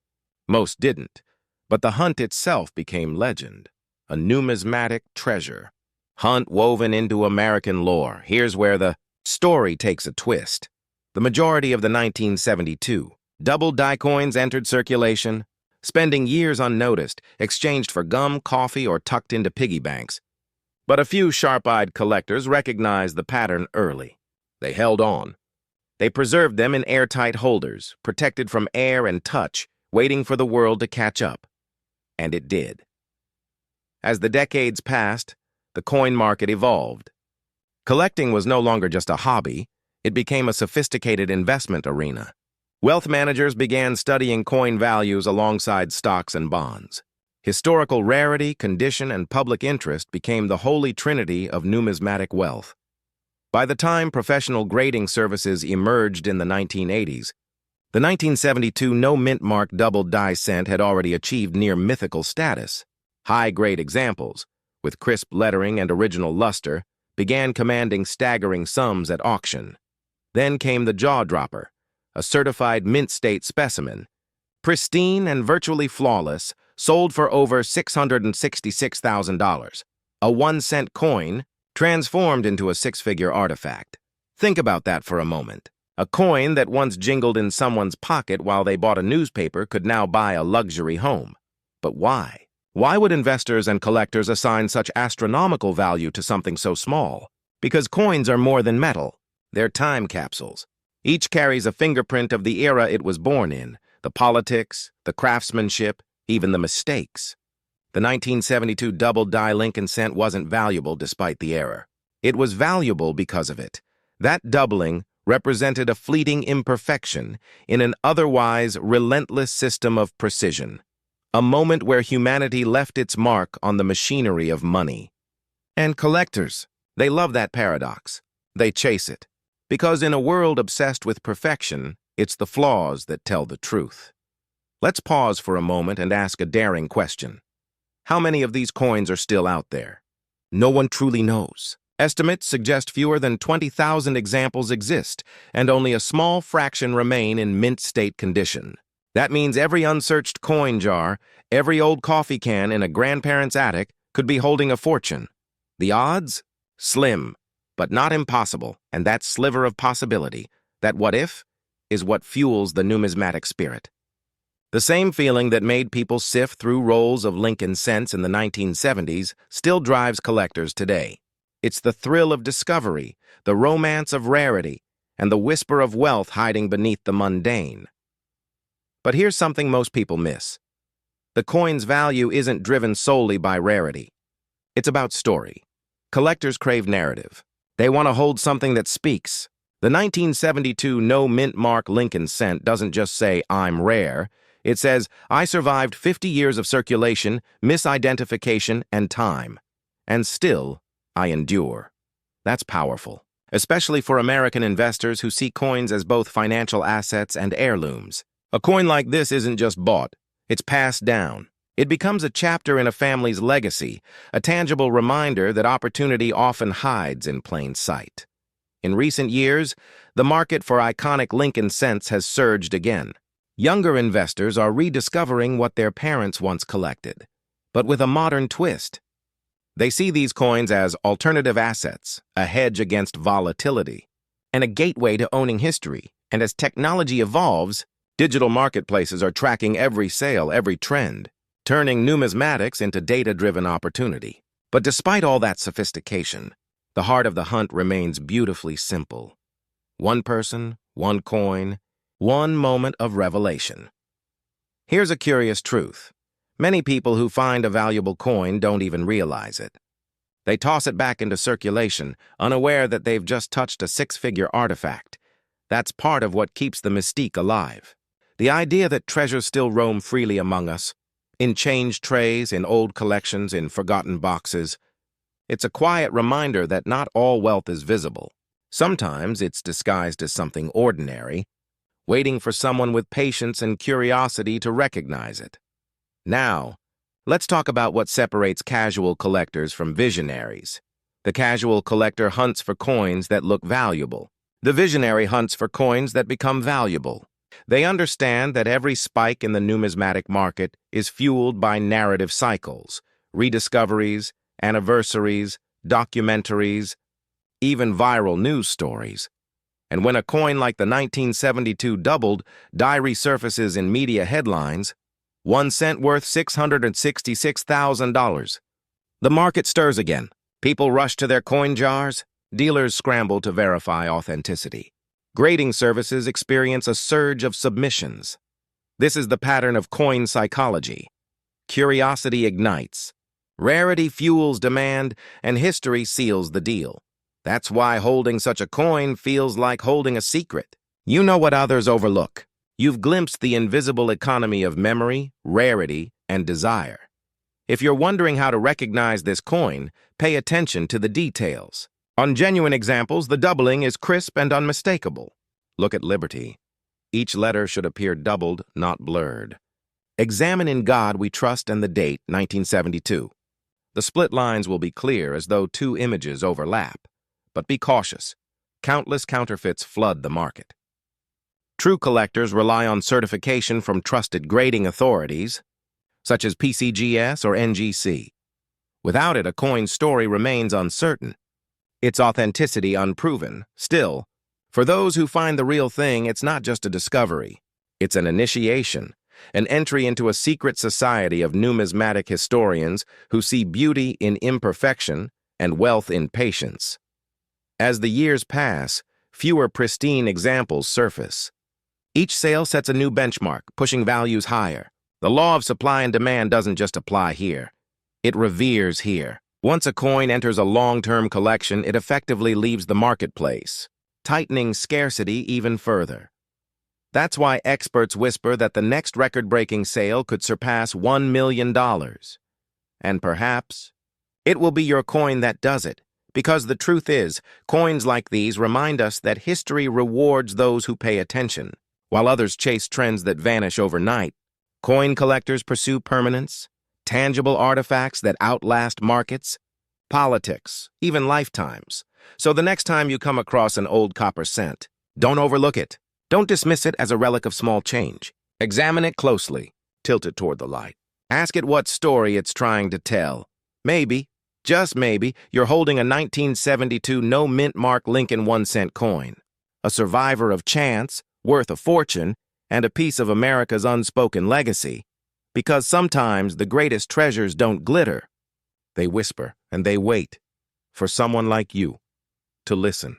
Most didn't. But the hunt itself became legend, a numismatic treasure. Hunt woven into American lore. Here's where the story takes a twist. The majority of the 1972 double die coins entered circulation, spending years unnoticed, exchanged for gum, coffee, or tucked into piggy banks. But a few sharp-eyed collectors recognized the pattern early. They held on. They preserved them in airtight holders, protected from air and touch, waiting for the world to catch up. And it did. As the decades passed, the coin market evolved. Collecting was no longer just a hobby. It became a sophisticated investment arena. Wealth managers began studying coin values alongside stocks and bonds. Historical rarity, condition, and public interest became the holy trinity of numismatic wealth. By the time professional grading services emerged in the 1980s, the 1972 no-mint-mark double-die cent had already achieved near mythical status. High-grade examples, with crisp lettering and original luster, began commanding staggering sums at auction. Then came the jaw-dropper, a certified mint-state specimen, pristine and virtually flawless, sold for over $666,000. A 1-cent coin transformed into a six-figure artifact. Think about that for a moment. A coin that once jingled in someone's pocket while they bought a newspaper could now buy a luxury home. But why? Why would investors and collectors assign such astronomical value to something so small? Because coins are more than metal. They're time capsules. Each carries a fingerprint of the era it was born in, the politics, the craftsmanship, even the mistakes. The 1972 double-die Lincoln cent wasn't valuable despite the error. It was valuable because of it. That doubling represented a fleeting imperfection in an otherwise relentless system of precision. A moment where humanity left its mark on the machinery of money. And collectors, they love that paradox. They chase it. Because in a world obsessed with perfection, it's the flaws that tell the truth. Let's pause for a moment and ask a daring question. How many of these coins are still out there? No one truly knows. Estimates suggest fewer than 20,000 examples exist, and only a small fraction remain in mint state condition. That means every unsearched coin jar, every old coffee can in a grandparent's attic could be holding a fortune. The odds? Slim, but not impossible, and that sliver of possibility, that what if, is what fuels the numismatic spirit. The same feeling that made people sift through rolls of Lincoln cents in the 1970s still drives collectors today. It's the thrill of discovery, the romance of rarity, and the whisper of wealth hiding beneath the mundane. But here's something most people miss. The coin's value isn't driven solely by rarity. It's about story. Collectors crave narrative. They want to hold something that speaks. The 1972 no-mint-mark Lincoln cent doesn't just say, "I'm rare." It says, "I survived 50 years of circulation, misidentification, and time. And still, I endure." That's powerful, especially for American investors who see coins as both financial assets and heirlooms. A coin like this isn't just bought. It's passed down. It becomes a chapter in a family's legacy, a tangible reminder that opportunity often hides in plain sight. In recent years, the market for iconic Lincoln cents has surged again. Younger investors are rediscovering what their parents once collected, but with a modern twist. They see these coins as alternative assets, a hedge against volatility, and a gateway to owning history. And as technology evolves, digital marketplaces are tracking every sale, every trend, turning numismatics into data-driven opportunity. But despite all that sophistication, the heart of the hunt remains beautifully simple. One person, one coin, one moment of revelation. Here's a curious truth. Many people who find a valuable coin don't even realize it. They toss it back into circulation, unaware that they've just touched a six-figure artifact. That's part of what keeps the mystique alive. The idea that treasures still roam freely among us, in change trays, in old collections, in forgotten boxes. It's a quiet reminder that not all wealth is visible. Sometimes it's disguised as something ordinary, waiting for someone with patience and curiosity to recognize it. Now, let's talk about what separates casual collectors from visionaries. The casual collector hunts for coins that look valuable. The visionary hunts for coins that become valuable. They understand that every spike in the numismatic market is fueled by narrative cycles, rediscoveries, anniversaries, documentaries, even viral news stories. And when a coin like the 1972 doubled die resurfaces in media headlines, 1 cent worth $666,000. The market stirs again. People rush to their coin jars. Dealers scramble to verify authenticity. Grading services experience a surge of submissions. This is the pattern of coin psychology. Curiosity ignites. Rarity fuels demand, and history seals the deal. That's why holding such a coin feels like holding a secret. You know what others overlook. You've glimpsed the invisible economy of memory, rarity, and desire. If you're wondering how to recognize this coin, pay attention to the details. On genuine examples, the doubling is crisp and unmistakable. Look at Liberty. Each letter should appear doubled, not blurred. Examine In God We Trust and the date, 1972. The split lines will be clear as though two images overlap. But be cautious. Countless counterfeits flood the market. True collectors rely on certification from trusted grading authorities, such as PCGS or NGC. Without it, a coin's story remains uncertain, its authenticity unproven. Still, for those who find the real thing, it's not just a discovery. It's an initiation, an entry into a secret society of numismatic historians who see beauty in imperfection and wealth in patience. As the years pass, fewer pristine examples surface. Each sale sets a new benchmark, pushing values higher. The law of supply and demand doesn't just apply here. It reveres here. Once a coin enters a long-term collection, it effectively leaves the marketplace, tightening scarcity even further. That's why experts whisper that the next record-breaking sale could surpass $1 million. And perhaps it will be your coin that does it. Because the truth is, coins like these remind us that history rewards those who pay attention. While others chase trends that vanish overnight, coin collectors pursue permanence, tangible artifacts that outlast markets, politics, even lifetimes. So the next time you come across an old copper cent, don't overlook it. Don't dismiss it as a relic of small change. Examine it closely. Tilt it toward the light. Ask it what story it's trying to tell. Maybe, just maybe, you're holding a 1972 no-mint mark Lincoln 1-cent coin, a survivor of chance, worth a fortune, and a piece of America's unspoken legacy. Because sometimes the greatest treasures don't glitter. They whisper and they wait for someone like you to listen.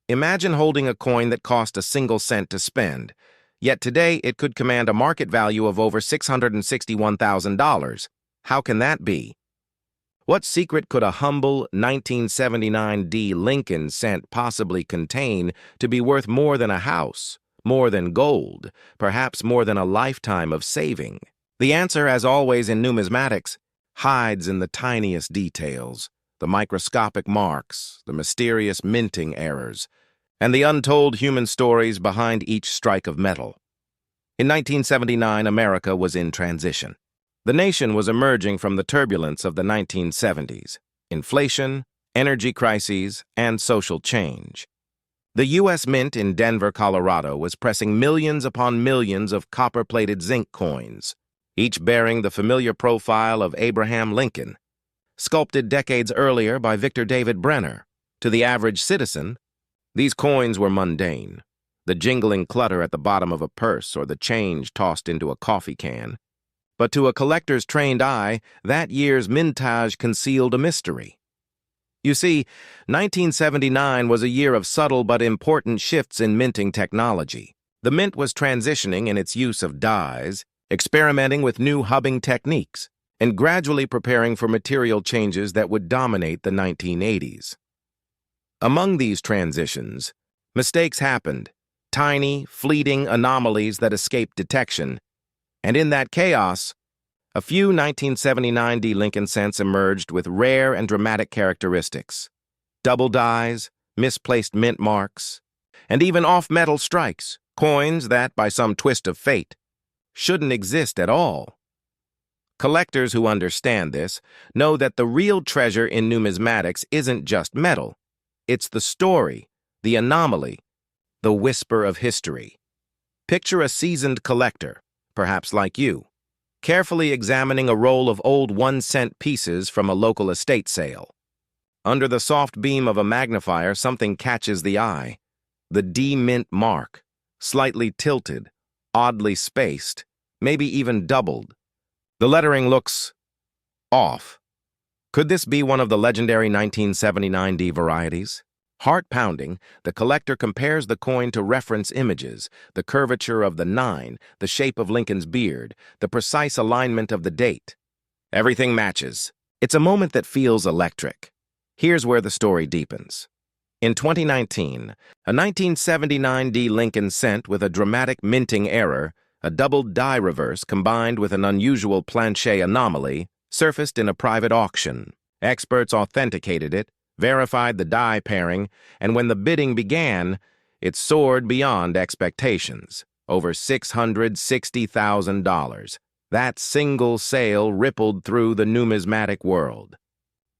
Imagine holding a coin that cost a single cent to spend, yet today it could command a market value of over $661,000. How can that be? What secret could a humble 1979 D Lincoln cent possibly contain to be worth more than a house, more than gold, perhaps more than a lifetime of saving? The answer, as always in numismatics, hides in the tiniest details, the microscopic marks, the mysterious minting errors, and the untold human stories behind each strike of metal. In 1979, America was in transition. The nation was emerging from the turbulence of the 1970s, inflation, energy crises, and social change. The U.S. Mint in Denver, Colorado was pressing millions upon millions of copper-plated zinc coins, each bearing the familiar profile of Abraham Lincoln, sculpted decades earlier by Victor David Brenner. To the average citizen, these coins were mundane, the jingling clutter at the bottom of a purse or the change tossed into a coffee can. But to a collector's trained eye, that year's mintage concealed a mystery. You see, 1979 was a year of subtle but important shifts in minting technology. The mint was transitioning in its use of dyes, experimenting with new hubbing techniques, and gradually preparing for material changes that would dominate the 1980s. Among these transitions, mistakes happened, tiny, fleeting anomalies that escaped detection, and in that chaos, a few 1979 D Lincoln cents emerged with rare and dramatic characteristics. Double dyes, misplaced mint marks, and even off-metal strikes, coins that, by some twist of fate, shouldn't exist at all. Collectors who understand this know that the real treasure in numismatics isn't just metal. It's the story, the anomaly, the whisper of history. Picture a seasoned collector, perhaps like you, carefully examining a roll of old 1-cent pieces from a local estate sale. Under the soft beam of a magnifier, something catches the eye. The D-Mint mark, slightly tilted, oddly spaced, maybe even doubled. The lettering looks off. Could this be one of the legendary 1979 D varieties? Heart-pounding, the collector compares the coin to reference images, the curvature of the 9, the shape of Lincoln's beard, the precise alignment of the date. Everything matches. It's a moment that feels electric. Here's where the story deepens. In 2019, a 1979 D Lincoln cent with a dramatic minting error, a doubled die reverse combined with an unusual planchet anomaly, surfaced in a private auction. Experts authenticated it, verified the die pairing, and when the bidding began, it soared beyond expectations, over $660,000. That single sale rippled through the numismatic world.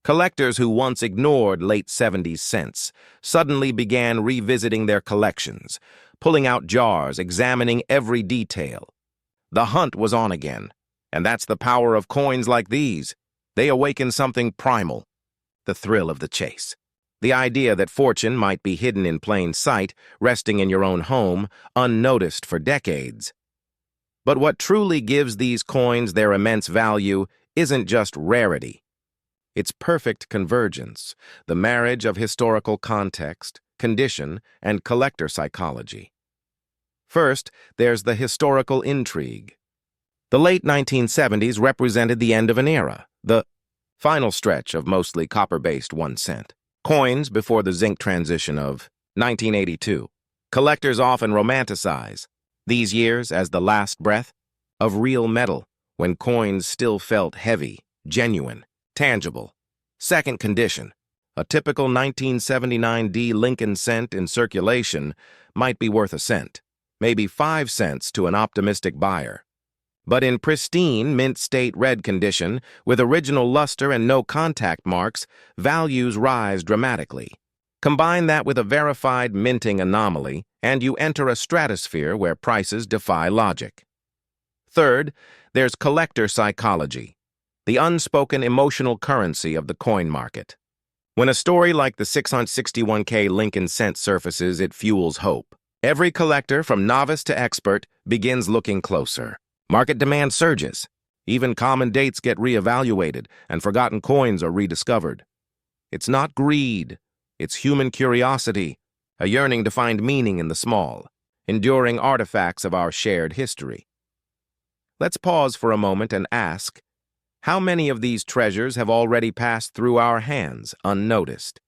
Collectors who once ignored late 70s cents suddenly began revisiting their collections, pulling out jars, examining every detail. The hunt was on again, and that's the power of coins like these. They awaken something primal. The thrill of the chase. The idea that fortune might be hidden in plain sight, resting in your own home, unnoticed for decades. But what truly gives these coins their immense value isn't just rarity. It's perfect convergence, the marriage of historical context, condition, and collector psychology. First, there's the historical intrigue. The late 1970s represented the end of an era, the final stretch of mostly copper-based 1-cent coins before the zinc transition of 1982. Collectors often romanticize these years as the last breath of real metal, when coins still felt heavy, genuine, tangible. Second condition, a typical 1979 D Lincoln cent in circulation might be worth a cent, maybe 5 cents to an optimistic buyer. But in pristine, mint-state red condition, with original luster and no contact marks, values rise dramatically. Combine that with a verified minting anomaly, and you enter a stratosphere where prices defy logic. Third, there's collector psychology, the unspoken emotional currency of the coin market. When a story like the 661K Lincoln cent surfaces, it fuels hope. Every collector, from novice to expert, begins looking closer. Market demand surges. Even common dates get reevaluated, and forgotten coins are rediscovered. It's not greed. It's human curiosity, a yearning to find meaning in the small, enduring artifacts of our shared history. Let's pause for a moment and ask, how many of these treasures have already passed through our hands unnoticed?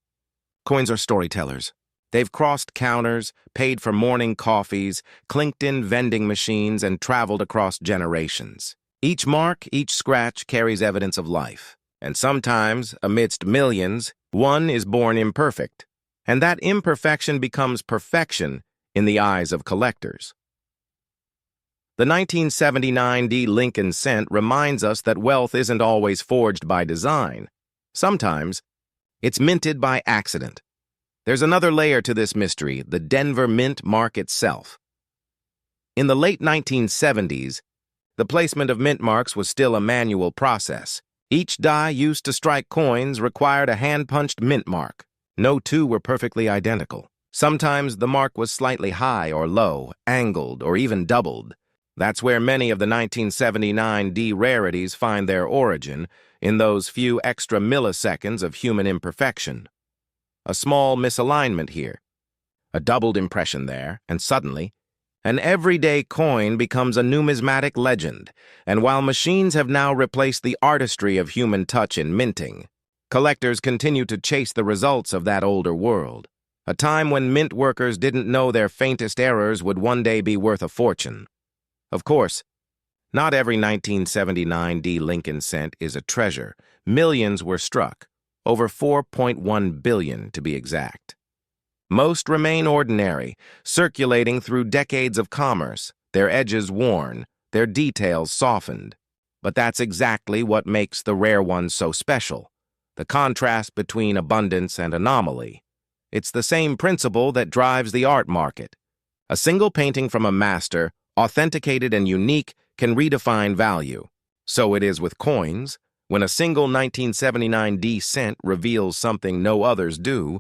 Coins are storytellers. They've crossed counters, paid for morning coffees, clinked in vending machines, and traveled across generations. Each mark, each scratch carries evidence of life. And sometimes, amidst millions, one is born imperfect. And that imperfection becomes perfection in the eyes of collectors. The 1979 Lincoln cent reminds us that wealth isn't always forged by design. Sometimes, it's minted by accident. There's another layer to this mystery, the Denver mint mark itself. In the late 1970s, the placement of mint marks was still a manual process. Each die used to strike coins required a hand-punched mint mark. No two were perfectly identical. Sometimes the mark was slightly high or low, angled, or even doubled. That's where many of the 1979 rarities find their origin, in those few extra milliseconds of human imperfection. A small misalignment here, a doubled impression there, and suddenly, an everyday coin becomes a numismatic legend. And while machines have now replaced the artistry of human touch in minting, collectors continue to chase the results of that older world. A time when mint workers didn't know their faintest errors would one day be worth a fortune. Of course, not every 1979 Lincoln cent is a treasure. Millions were struck, over 4.1 billion to be exact. Most remain ordinary, circulating through decades of commerce, their edges worn, their details softened. But that's exactly what makes the rare ones so special, the contrast between abundance and anomaly. It's the same principle that drives the art market. A single painting from a master, authenticated and unique, can redefine value. So it is with coins. When a single 1979 cent reveals something no others do,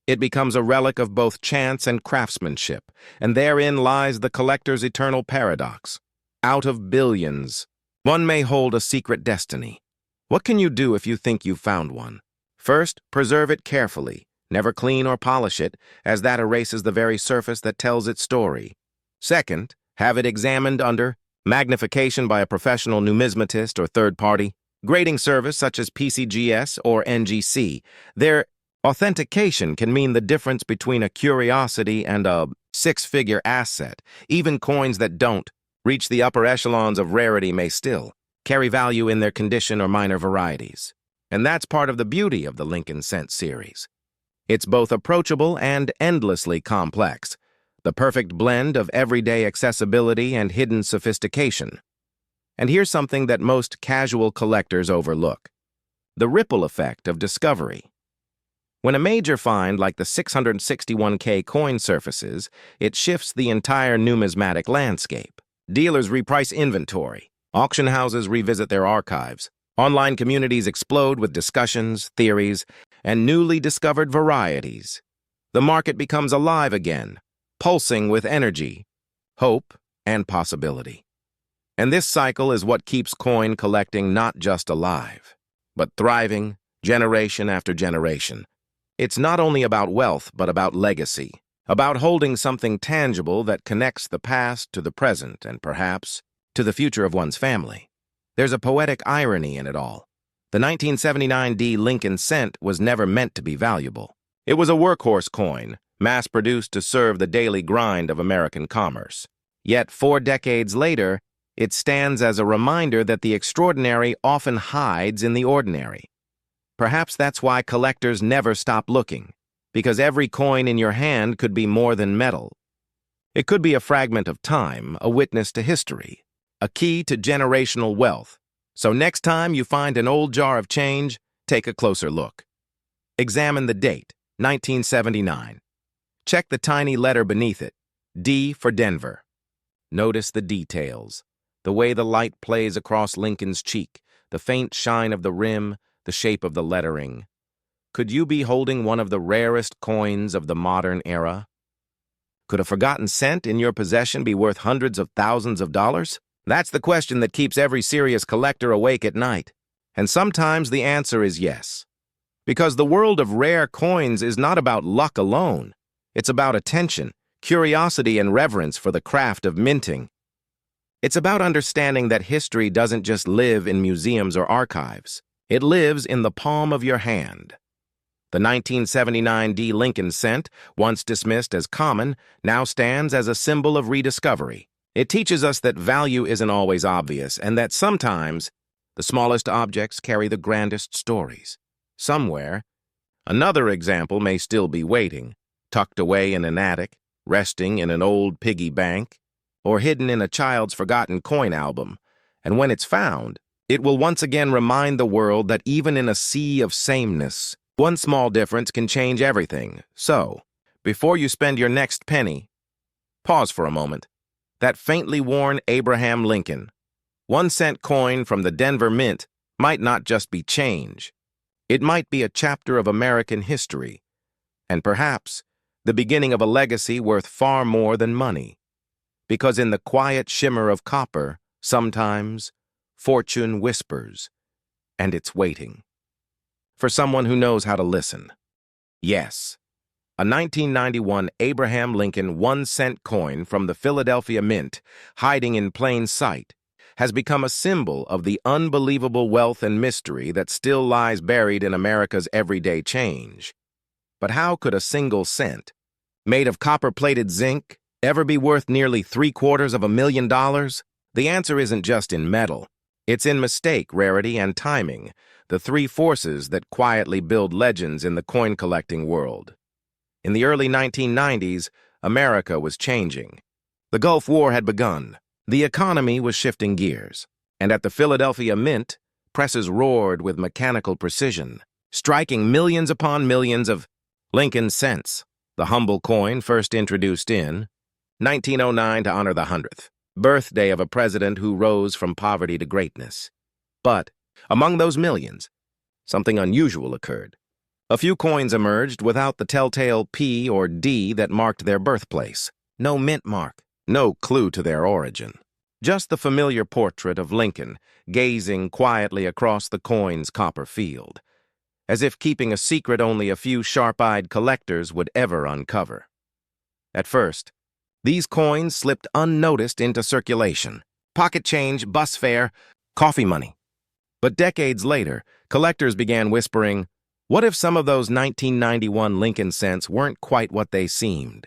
it becomes a relic of both chance and craftsmanship, and therein lies the collector's eternal paradox. Out of billions, one may hold a secret destiny. What can you do if you think you've found one? First, preserve it carefully. Never clean or polish it, as that erases the very surface that tells its story. Second, have it examined under magnification by a professional numismatist or third party, grading service such as PCGS or NGC. Their authentication can mean the difference between a curiosity and a six-figure asset. Even coins that don't reach the upper echelons of rarity may still carry value in their condition or minor varieties. And that's part of the beauty of the Lincoln cent series. It's both approachable and endlessly complex, the perfect blend of everyday accessibility and hidden sophistication. And here's something that most casual collectors overlook: the ripple effect of discovery. When a major find like the 661K coin surfaces, it shifts the entire numismatic landscape. Dealers reprice inventory, auction houses revisit their archives, online communities explode with discussions, theories, and newly discovered varieties. The market becomes alive again, pulsing with energy, hope, and possibility. And this cycle is what keeps coin collecting not just alive, but thriving generation after generation. It's not only about wealth, but about legacy, about holding something tangible that connects the past to the present and perhaps to the future of one's family. There's a poetic irony in it all. The 1979 Lincoln cent was never meant to be valuable. It was a workhorse coin, mass-produced to serve the daily grind of American commerce. Yet 4 decades later, it stands as a reminder that the extraordinary often hides in the ordinary. Perhaps that's why collectors never stop looking, because every coin in your hand could be more than metal. It could be a fragment of time, a witness to history, a key to generational wealth. So next time you find an old jar of change, take a closer look. Examine the date, 1979. Check the tiny letter beneath it, D for Denver. Notice the details, the way the light plays across Lincoln's cheek, the faint shine of the rim, the shape of the lettering. Could you be holding one of the rarest coins of the modern era? Could a forgotten cent in your possession be worth hundreds of thousands of dollars? That's the question that keeps every serious collector awake at night. And sometimes the answer is yes. Because the world of rare coins is not about luck alone. It's about attention, curiosity, and reverence for the craft of minting. It's about understanding that history doesn't just live in museums or archives. It lives in the palm of your hand. The 1979 Lincoln cent, once dismissed as common, now stands as a symbol of rediscovery. It teaches us that value isn't always obvious, and that sometimes the smallest objects carry the grandest stories. Somewhere, another example may still be waiting, tucked away in an attic, resting in an old piggy bank. or hidden in a child's forgotten coin album, and when it's found, it will once again remind the world that even in a sea of sameness, one small difference can change everything. So, before you spend your next penny, pause for a moment. That faintly worn Abraham Lincoln 1-cent coin from the Denver Mint might not just be change. It might be a chapter of American history, and perhaps the beginning of a legacy worth far more than money. Because in the quiet shimmer of copper, sometimes fortune whispers, and it's waiting. For someone who knows how to listen. Yes, a 1991 Abraham Lincoln 1-cent coin from the Philadelphia Mint, hiding in plain sight, has become a symbol of the unbelievable wealth and mystery that still lies buried in America's everyday change. But how could a single cent, made of copper-plated zinc, ever be worth nearly $750,000? The answer isn't just in metal. It's in mistake, rarity, and timing, the three forces that quietly build legends in the coin-collecting world. In the early 1990s, America was changing. The Gulf War had begun. The economy was shifting gears. And at the Philadelphia Mint, presses roared with mechanical precision, striking millions upon millions of Lincoln cents, the humble coin first introduced in 1909 to honor the 100th birthday of a president who rose from poverty to greatness. But among those millions, something unusual occurred. A few coins emerged without the telltale P or D that marked their birthplace. No mint mark, no clue to their origin. Just the familiar portrait of Lincoln gazing quietly across the coin's copper field, as if keeping a secret only a few sharp-eyed collectors would ever uncover. At first, these coins slipped unnoticed into circulation. Pocket change, bus fare, coffee money. But decades later, collectors began whispering, what if some of those 1991 Lincoln cents weren't quite what they seemed?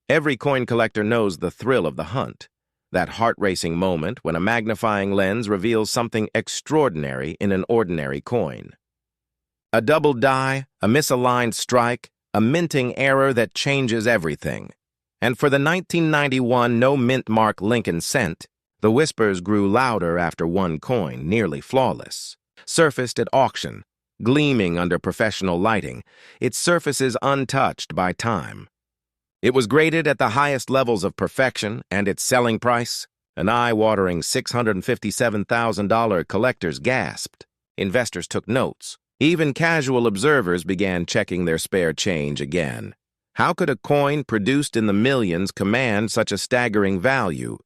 Every coin collector knows the thrill of the hunt, that heart-racing moment when a magnifying lens reveals something extraordinary in an ordinary coin. A double die, a misaligned strike, a minting error that changes everything. And for the 1991 no-mint mark Lincoln cent, the whispers grew louder after one coin, nearly flawless, surfaced at auction, gleaming under professional lighting, its surfaces untouched by time. It was graded at the highest levels of perfection, and its selling price, an eye-watering $657,000, collectors gasped. Investors took notes. Even casual observers began checking their spare change again. How could a coin produced in the millions command such a staggering value?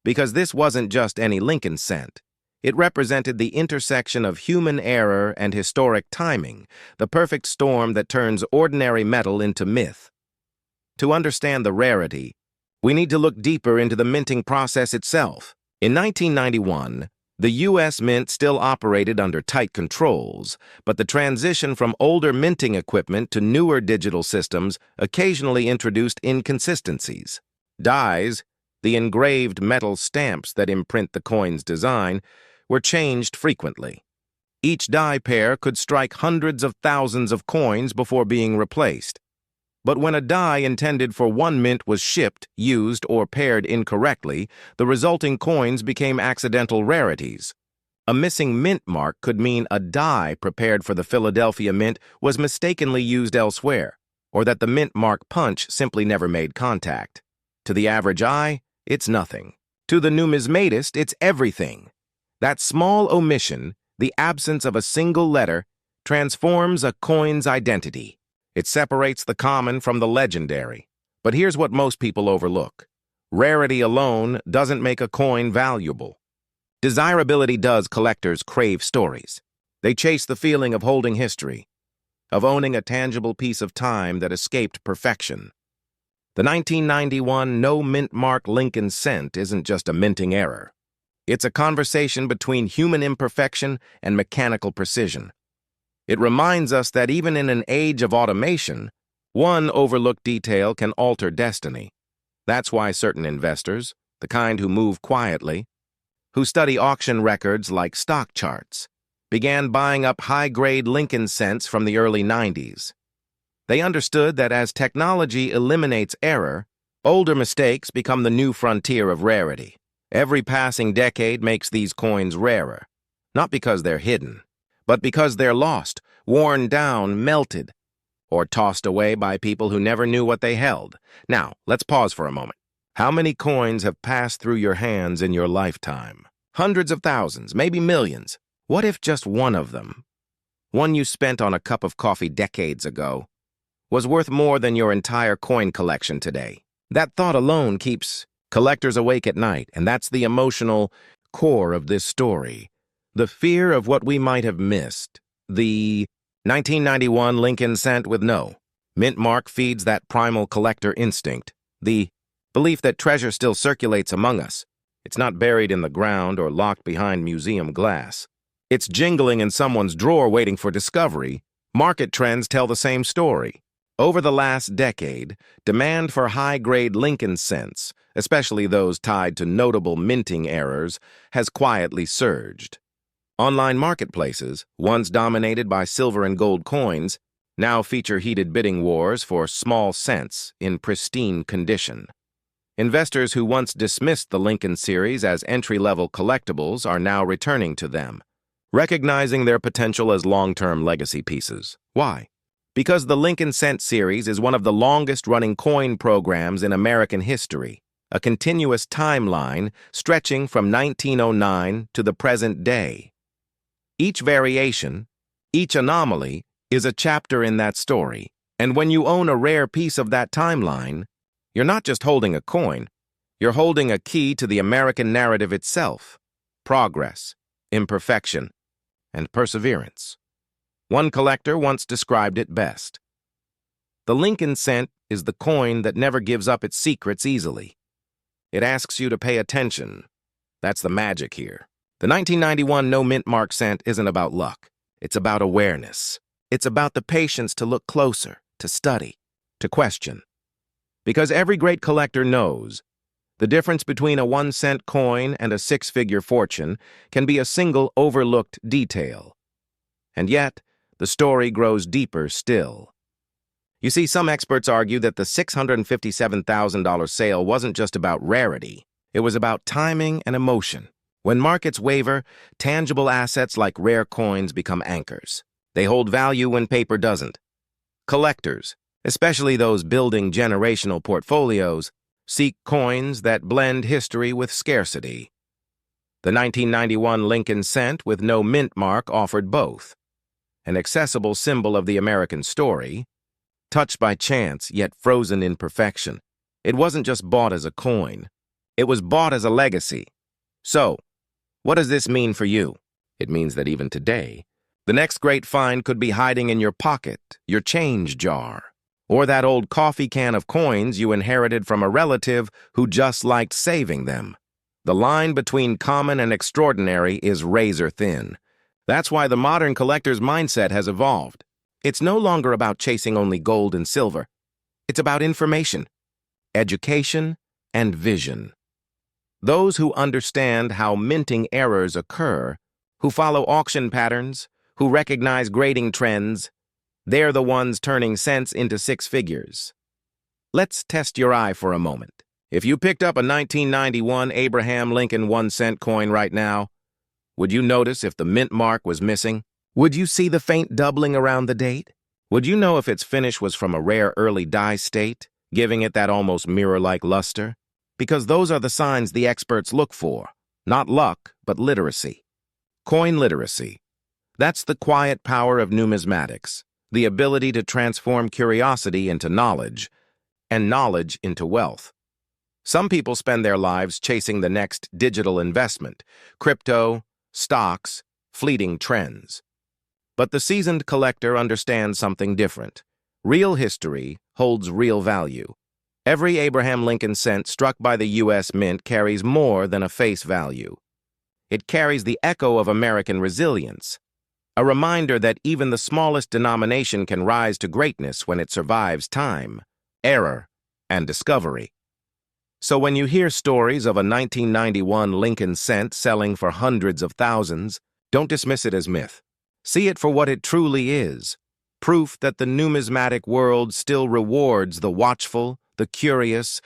Because this wasn't just any Lincoln cent. It represented the intersection of human error and historic timing, the perfect storm that turns ordinary metal into myth. To understand the rarity, we need to look deeper into the minting process itself. In 1991, the U.S. Mint still operated under tight controls, but the transition from older minting equipment to newer digital systems occasionally introduced inconsistencies. Dies, the engraved metal stamps that imprint the coin's design, were changed frequently. Each die pair could strike hundreds of thousands of coins before being replaced. But when a die intended for one mint was shipped, used, or paired incorrectly, the resulting coins became accidental rarities. A missing mint mark could mean a die prepared for the Philadelphia Mint was mistakenly used elsewhere, or that the mint mark punch simply never made contact. To the average eye, it's nothing. To the numismatist, it's everything. That small omission, the absence of a single letter, transforms a coin's identity. It separates the common from the legendary. But here's what most people overlook. Rarity alone doesn't make a coin valuable. Desirability does. Collectors crave stories. They chase the feeling of holding history, of owning a tangible piece of time that escaped perfection. The 1991 no-mint mark Lincoln cent isn't just a minting error. It's a conversation between human imperfection and mechanical precision. It reminds us that even in an age of automation, one overlooked detail can alter destiny. That's why certain investors, the kind who move quietly, who study auction records like stock charts, began buying up high-grade Lincoln cents from the early 90s. They understood that as technology eliminates error, Older mistakes become the new frontier of rarity. Every passing decade makes these coins rarer, not because they're hidden, but because they're lost, worn down, melted, or tossed away by people who never knew what they held. Now, let's pause for a moment. How many coins have passed through your hands in your lifetime? Hundreds of thousands, maybe millions. What if just one of them, one you spent on a cup of coffee decades ago, was worth more than your entire coin collection today? That thought alone keeps collectors awake at night, and that's the emotional core of this story. The fear of what we might have missed. The 1991 Lincoln cent with no mint mark feeds that primal collector instinct. The belief that treasure still circulates among us. It's not buried in the ground or locked behind museum glass. It's jingling in someone's drawer waiting for discovery. Market trends tell the same story. Over the last decade, demand for high-grade Lincoln cents, especially those tied to notable minting errors, has quietly surged. Online marketplaces, once dominated by silver and gold coins, now feature heated bidding wars for small cents in pristine condition. Investors who once dismissed the Lincoln series as entry-level collectibles are now returning to them, recognizing their potential as long-term legacy pieces. Why? Because the Lincoln Cent series is one of the longest-running coin programs in American history, a continuous timeline stretching from 1909 to the present day. Each variation, each anomaly, is a chapter in that story, and when you own a rare piece of that timeline, you're not just holding a coin, you're holding a key to the American narrative itself: progress, imperfection, and perseverance. One collector once described it best. The Lincoln cent is the coin that never gives up its secrets easily. It asks you to pay attention. That's the magic here. The 1991 no mint mark cent isn't about luck. It's about awareness. It's about the patience to look closer, to study, to question. Because every great collector knows the difference between a 1-cent coin and a six-figure fortune can be a single overlooked detail. And yet, the story grows deeper still. You see, some experts argue that the $657,000 sale wasn't just about rarity. It was about timing and emotion. When markets waver, tangible assets like rare coins become anchors. They hold value when paper doesn't. Collectors, especially those building generational portfolios, seek coins that blend history with scarcity. The 1991 Lincoln cent with no mint mark offered both. An accessible symbol of the American story, touched by chance yet frozen in perfection. It wasn't just bought as a coin. It was bought as a legacy. So, what does this mean for you? It means that even today, the next great find could be hiding in your pocket, your change jar, or that old coffee can of coins you inherited from a relative who just liked saving them. The line between common and extraordinary is razor thin. That's why the modern collector's mindset has evolved. It's no longer about chasing only gold and silver. It's about information, education, and vision. Those who understand how minting errors occur, who follow auction patterns, who recognize grading trends, they're the ones turning cents into six figures. Let's test your eye for a moment. If you picked up a 1991 Abraham Lincoln 1-cent coin right now, would you notice if the mint mark was missing? Would you see the faint doubling around the date? Would you know if its finish was from a rare early dye state, giving it that almost mirror-like luster? Because those are the signs the experts look for. Not luck, but literacy. Coin literacy. That's the quiet power of numismatics, the ability to transform curiosity into knowledge, and knowledge into wealth. Some people spend their lives chasing the next digital investment, crypto, stocks, fleeting trends. But the seasoned collector understands something different. Real history holds real value. Every Abraham Lincoln cent struck by the U.S. Mint carries more than a face value. It carries the echo of American resilience, a reminder that even the smallest denomination can rise to greatness when it survives time, error, and discovery. So when you hear stories of a 1991 Lincoln cent selling for hundreds of thousands, don't dismiss it as myth. See it for what it truly is, proof that the numismatic world still rewards the watchful, the curious,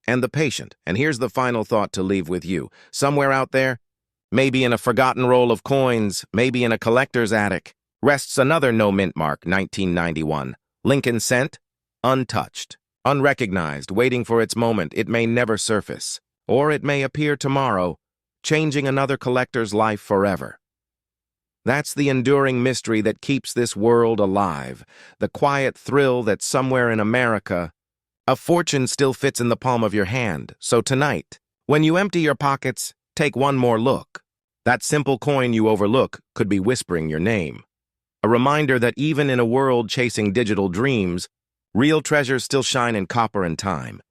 and the patient. And here's the final thought to leave with you. Somewhere out there, maybe in a forgotten roll of coins, maybe in a collector's attic, rests another no-mint mark, 1991. Lincoln cent, untouched, unrecognized, waiting for its moment. It may never surface, or it may appear tomorrow, changing another collector's life forever. That's the enduring mystery that keeps this world alive, the quiet thrill that somewhere in America, a fortune still fits in the palm of your hand. So tonight, when you empty your pockets, take one more look. That simple coin you overlook could be whispering your name. A reminder that even in a world chasing digital dreams, real treasures still shine in copper and time.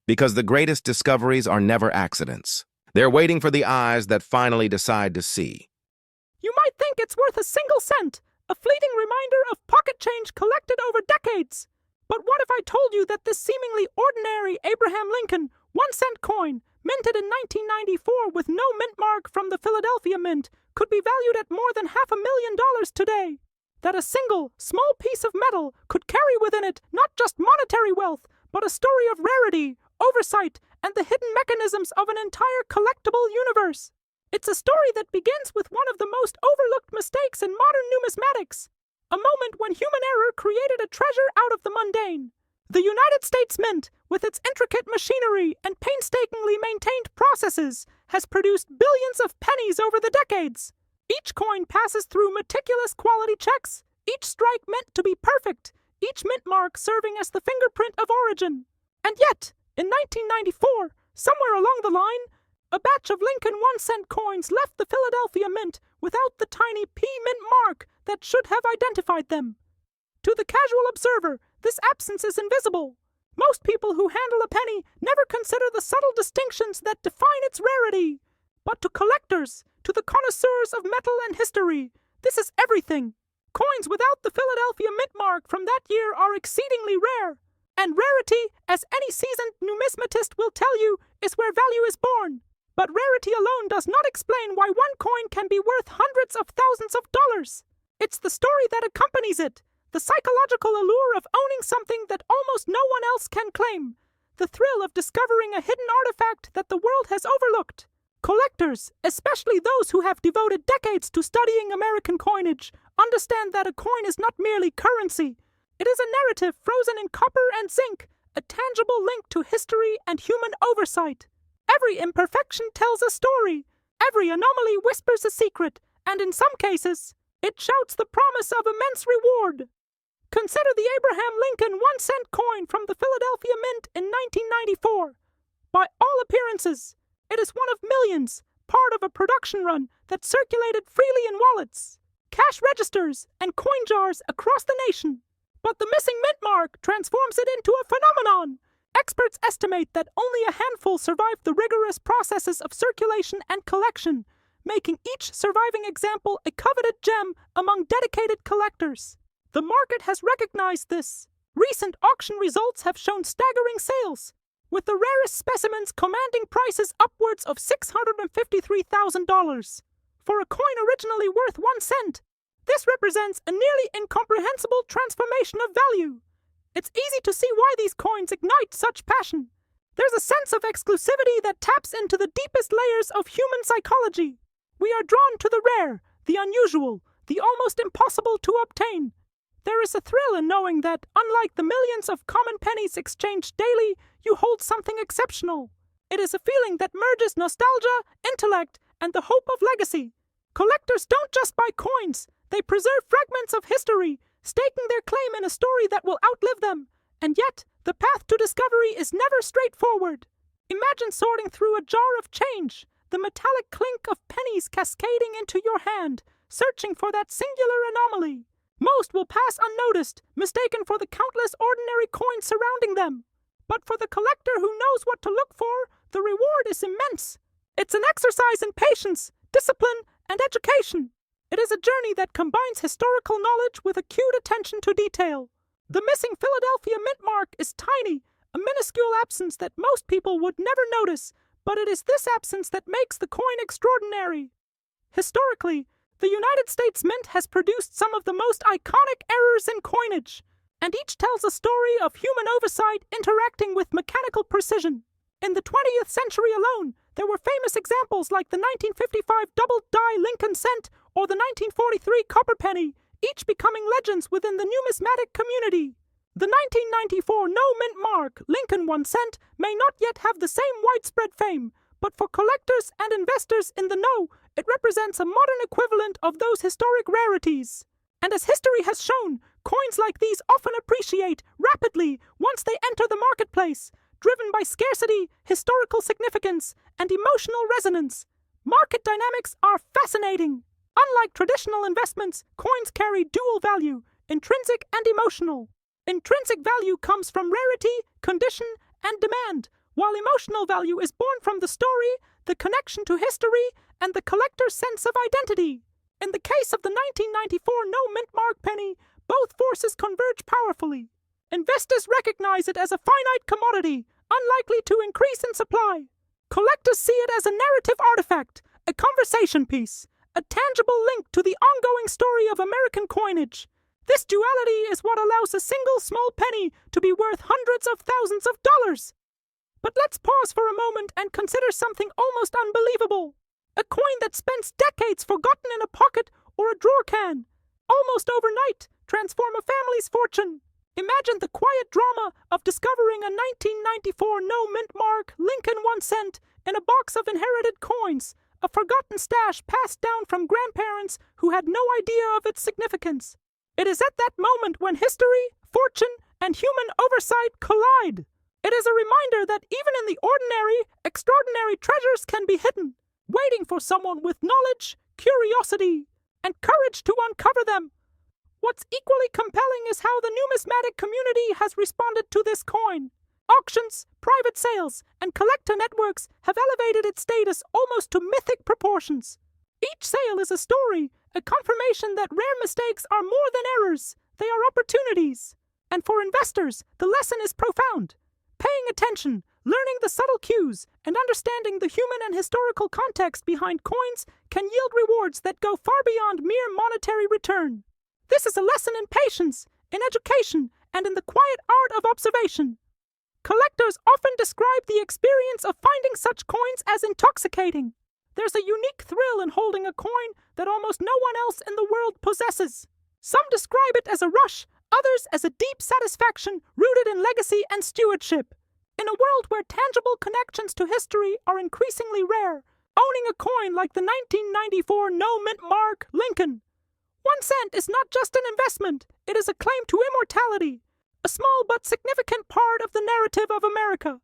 Because the greatest discoveries are never accidents. They're waiting for the eyes that finally decide to see. You might think it's worth a single cent, a fleeting reminder of pocket change collected over decades. But what if I told you that this seemingly ordinary Abraham Lincoln 1-cent coin, minted in 1994 with no mint mark from the Philadelphia Mint, could be valued at more than $500,000 today? That a single, small piece of metal could carry within it not just monetary wealth, but a story of rarity, oversight, and the hidden mechanisms of an entire collectible universe. It's a story that begins with one of the most overlooked mistakes in modern numismatics, a moment when human error created a treasure out of the mundane. The United States Mint, with its intricate machinery and painstakingly maintained processes, has produced billions of pennies over the decades. Each coin passes through meticulous quality checks, each strike meant to be perfect, each mint mark serving as the fingerprint of origin. And yet, in 1994, somewhere along the line, a batch of Lincoln 1-cent coins left the Philadelphia Mint without the tiny P mint mark that should have identified them. To the casual observer, this absence is invisible. Most people who handle a penny never consider the subtle distinctions that define its rarity. But to collectors, to the connoisseurs of metal and history, this is everything. Coins without the Philadelphia Mint mark from that year are exceedingly rare. And rarity, as any seasoned numismatist will tell you, is where value is born. But rarity alone does not explain why one coin can be worth hundreds of thousands of dollars. It's the story that accompanies it, the psychological allure of owning something that almost no one else can claim, the thrill of discovering a hidden artifact that the world has overlooked. Collectors, especially those who have devoted decades to studying American coinage, understand that a coin is not merely currency. It is a narrative frozen in copper and zinc, a tangible link to history and human oversight. Every imperfection tells a story. Every anomaly whispers a secret, and in some cases, it shouts the promise of immense reward. Consider the Abraham Lincoln 1-cent coin from the Philadelphia Mint in 1994. By all appearances, it is one of millions, part of a production run that circulated freely in wallets, cash registers, and coin jars across the nation. But the missing mint mark transforms it into a phenomenon. Experts estimate that only a handful survived the rigorous processes of circulation and collection, making each surviving example a coveted gem among dedicated collectors. The market has recognized this. Recent auction results have shown staggering sales, with the rarest specimens commanding prices upwards of $653,000. For a coin originally worth 1 cent, this represents a nearly incomprehensible transformation of value. It's easy to see why these coins ignite such passion. There's a sense of exclusivity that taps into the deepest layers of human psychology. We are drawn to the rare, the unusual, the almost impossible to obtain. There is a thrill in knowing that, unlike the millions of common pennies exchanged daily, you hold something exceptional. It is a feeling that merges nostalgia, intellect, and the hope of legacy. Collectors don't just buy coins, they preserve fragments of history, staking their claim in a story that will outlive them. And yet, the path to discovery is never straightforward. Imagine sorting through a jar of change, the metallic clink of pennies cascading into your hand, searching for that singular anomaly. Most will pass unnoticed, mistaken for the countless ordinary coins surrounding them. But for the collector who knows what to look for, the reward is immense. It's an exercise in patience, discipline, and education. It is a journey that combines historical knowledge with acute attention to detail. The missing Philadelphia mint mark is tiny, a minuscule absence that most people would never notice, but it is this absence that makes the coin extraordinary. Historically, the United States Mint has produced some of the most iconic errors in coinage, and each tells a story of human oversight interacting with mechanical precision. In the 20th century alone, there were famous examples like the 1955 double-die Lincoln cent or the 1943 copper penny, each becoming legends within the numismatic community. The 1994 no-mint mark, Lincoln 1 cent, may not yet have the same widespread fame, but for collectors and investors in the know, it represents a modern equivalent of those historic rarities. And as history has shown, coins like these often appreciate rapidly once they enter the marketplace, driven by scarcity, historical significance, and emotional resonance. Market dynamics are fascinating. Unlike traditional investments, coins carry dual value, intrinsic and emotional. Intrinsic value comes from rarity, condition, and demand, while emotional value is born from the story, the connection to history, and the collector's sense of identity. In the case of the 1994 no-mint mark penny, both forces converge powerfully. Investors recognize it as a finite commodity, unlikely to increase in supply. Collectors see it as a narrative artifact, a conversation piece, a tangible link to the ongoing story of American coinage. This duality is what allows a single small penny to be worth hundreds of thousands of dollars. But let's pause for a moment and consider something almost unbelievable. A coin that spends decades forgotten in a pocket or a drawer can, almost overnight, transform a family's fortune. Imagine the quiet drama of discovering a 1994 no-mint mark Lincoln 1 cent in a box of inherited coins, a forgotten stash passed down from grandparents who had no idea of its significance. It is at that moment when history, fortune, and human oversight collide. It is a reminder that even in the ordinary, extraordinary treasures can be hidden, waiting for someone with knowledge, curiosity, and courage to uncover them. What's equally compelling is how the numismatic community has responded to this coin. Auctions, private sales, and collector networks have elevated its status almost to mythic proportions. Each sale is a story, a confirmation that rare mistakes are more than errors, they are opportunities. And for investors, the lesson is profound. Paying attention, learning the subtle cues, and understanding the human and historical context behind coins can yield rewards that go far beyond mere monetary return. This is a lesson in patience, in education, and in the quiet art of observation. Collectors often describe the experience of finding such coins as intoxicating. There's a unique thrill in holding a coin that almost no one else in the world possesses. Some describe it as a rush, others as a deep satisfaction rooted in legacy and stewardship. In a world where tangible connections to history are increasingly rare, owning a coin like the 1994 no-mint mark Lincoln 1 cent is not just an investment, it is a claim to immortality, a small but significant part of the narrative of America.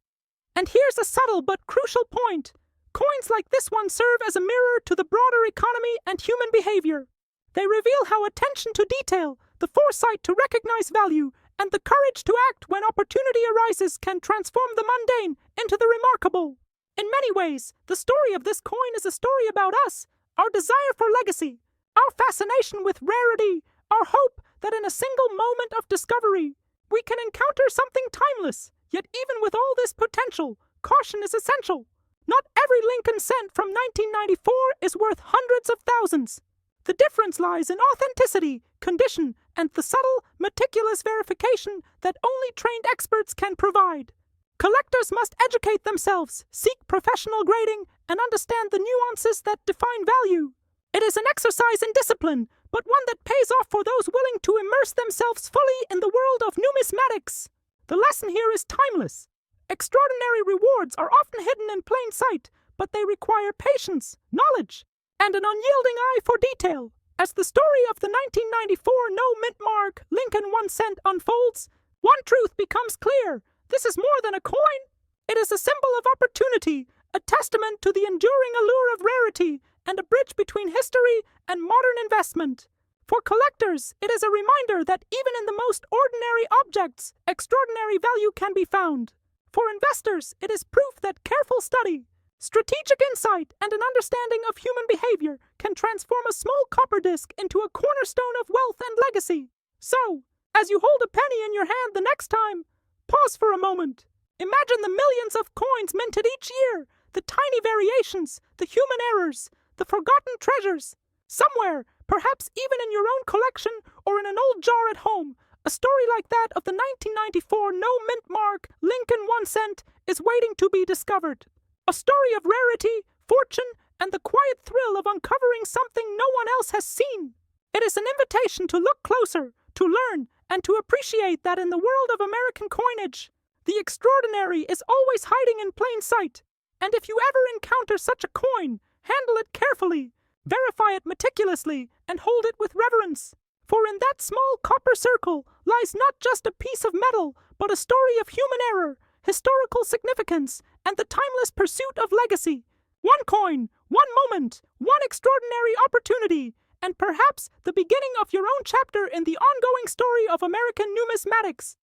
And here's a subtle but crucial point. Coins like this one serve as a mirror to the broader economy and human behavior. They reveal how attention to detail, the foresight to recognize value, and the courage to act when opportunity arises can transform the mundane into the remarkable. In many ways, the story of this coin is a story about us, our desire for legacy, our fascination with rarity, our hope that in a single moment of discovery, we can encounter something timeless. Yet even with all this potential, caution is essential. Not every Lincoln cent from 1994 is worth hundreds of thousands. The difference lies in authenticity, condition, and the subtle, meticulous verification that only trained experts can provide. Collectors must educate themselves, seek professional grading, and understand the nuances that define value. It is an exercise in discipline, but one that pays off for those willing to immerse themselves fully in the world of numismatics. The lesson here is timeless. Extraordinary rewards are often hidden in plain sight, but they require patience, knowledge, and an unyielding eye for detail. As the story of the 1994 no-mint mark Lincoln 1 cent unfolds, one truth becomes clear. This is more than a coin. It is a symbol of opportunity, a testament to the enduring allure of rarity, and a bridge between history and modern investment. For collectors, it is a reminder that even in the most ordinary objects, extraordinary value can be found. For investors, it is proof that careful study, strategic insight, and an understanding of human behavior can transform a small copper disc into a cornerstone of wealth and legacy. So, as you hold a penny in your hand the next time, pause for a moment. Imagine the millions of coins minted each year, the tiny variations, the human errors, the forgotten treasures. Somewhere, perhaps even in your own collection or in an old jar at home, a story like that of the 1994 no-mint mark Lincoln 1 cent is waiting to be discovered. A story of rarity, fortune, and the quiet thrill of uncovering something no one else has seen. It is an invitation to look closer, to learn, and to appreciate that in the world of American coinage, the extraordinary is always hiding in plain sight. And if you ever encounter such a coin, handle it carefully, verify it meticulously, and hold it with reverence. For in that small copper circle lies not just a piece of metal, but a story of human error, historical significance, and the timeless pursuit of legacy. One coin, one moment, one extraordinary opportunity, and perhaps the beginning of your own chapter in the ongoing story of American numismatics.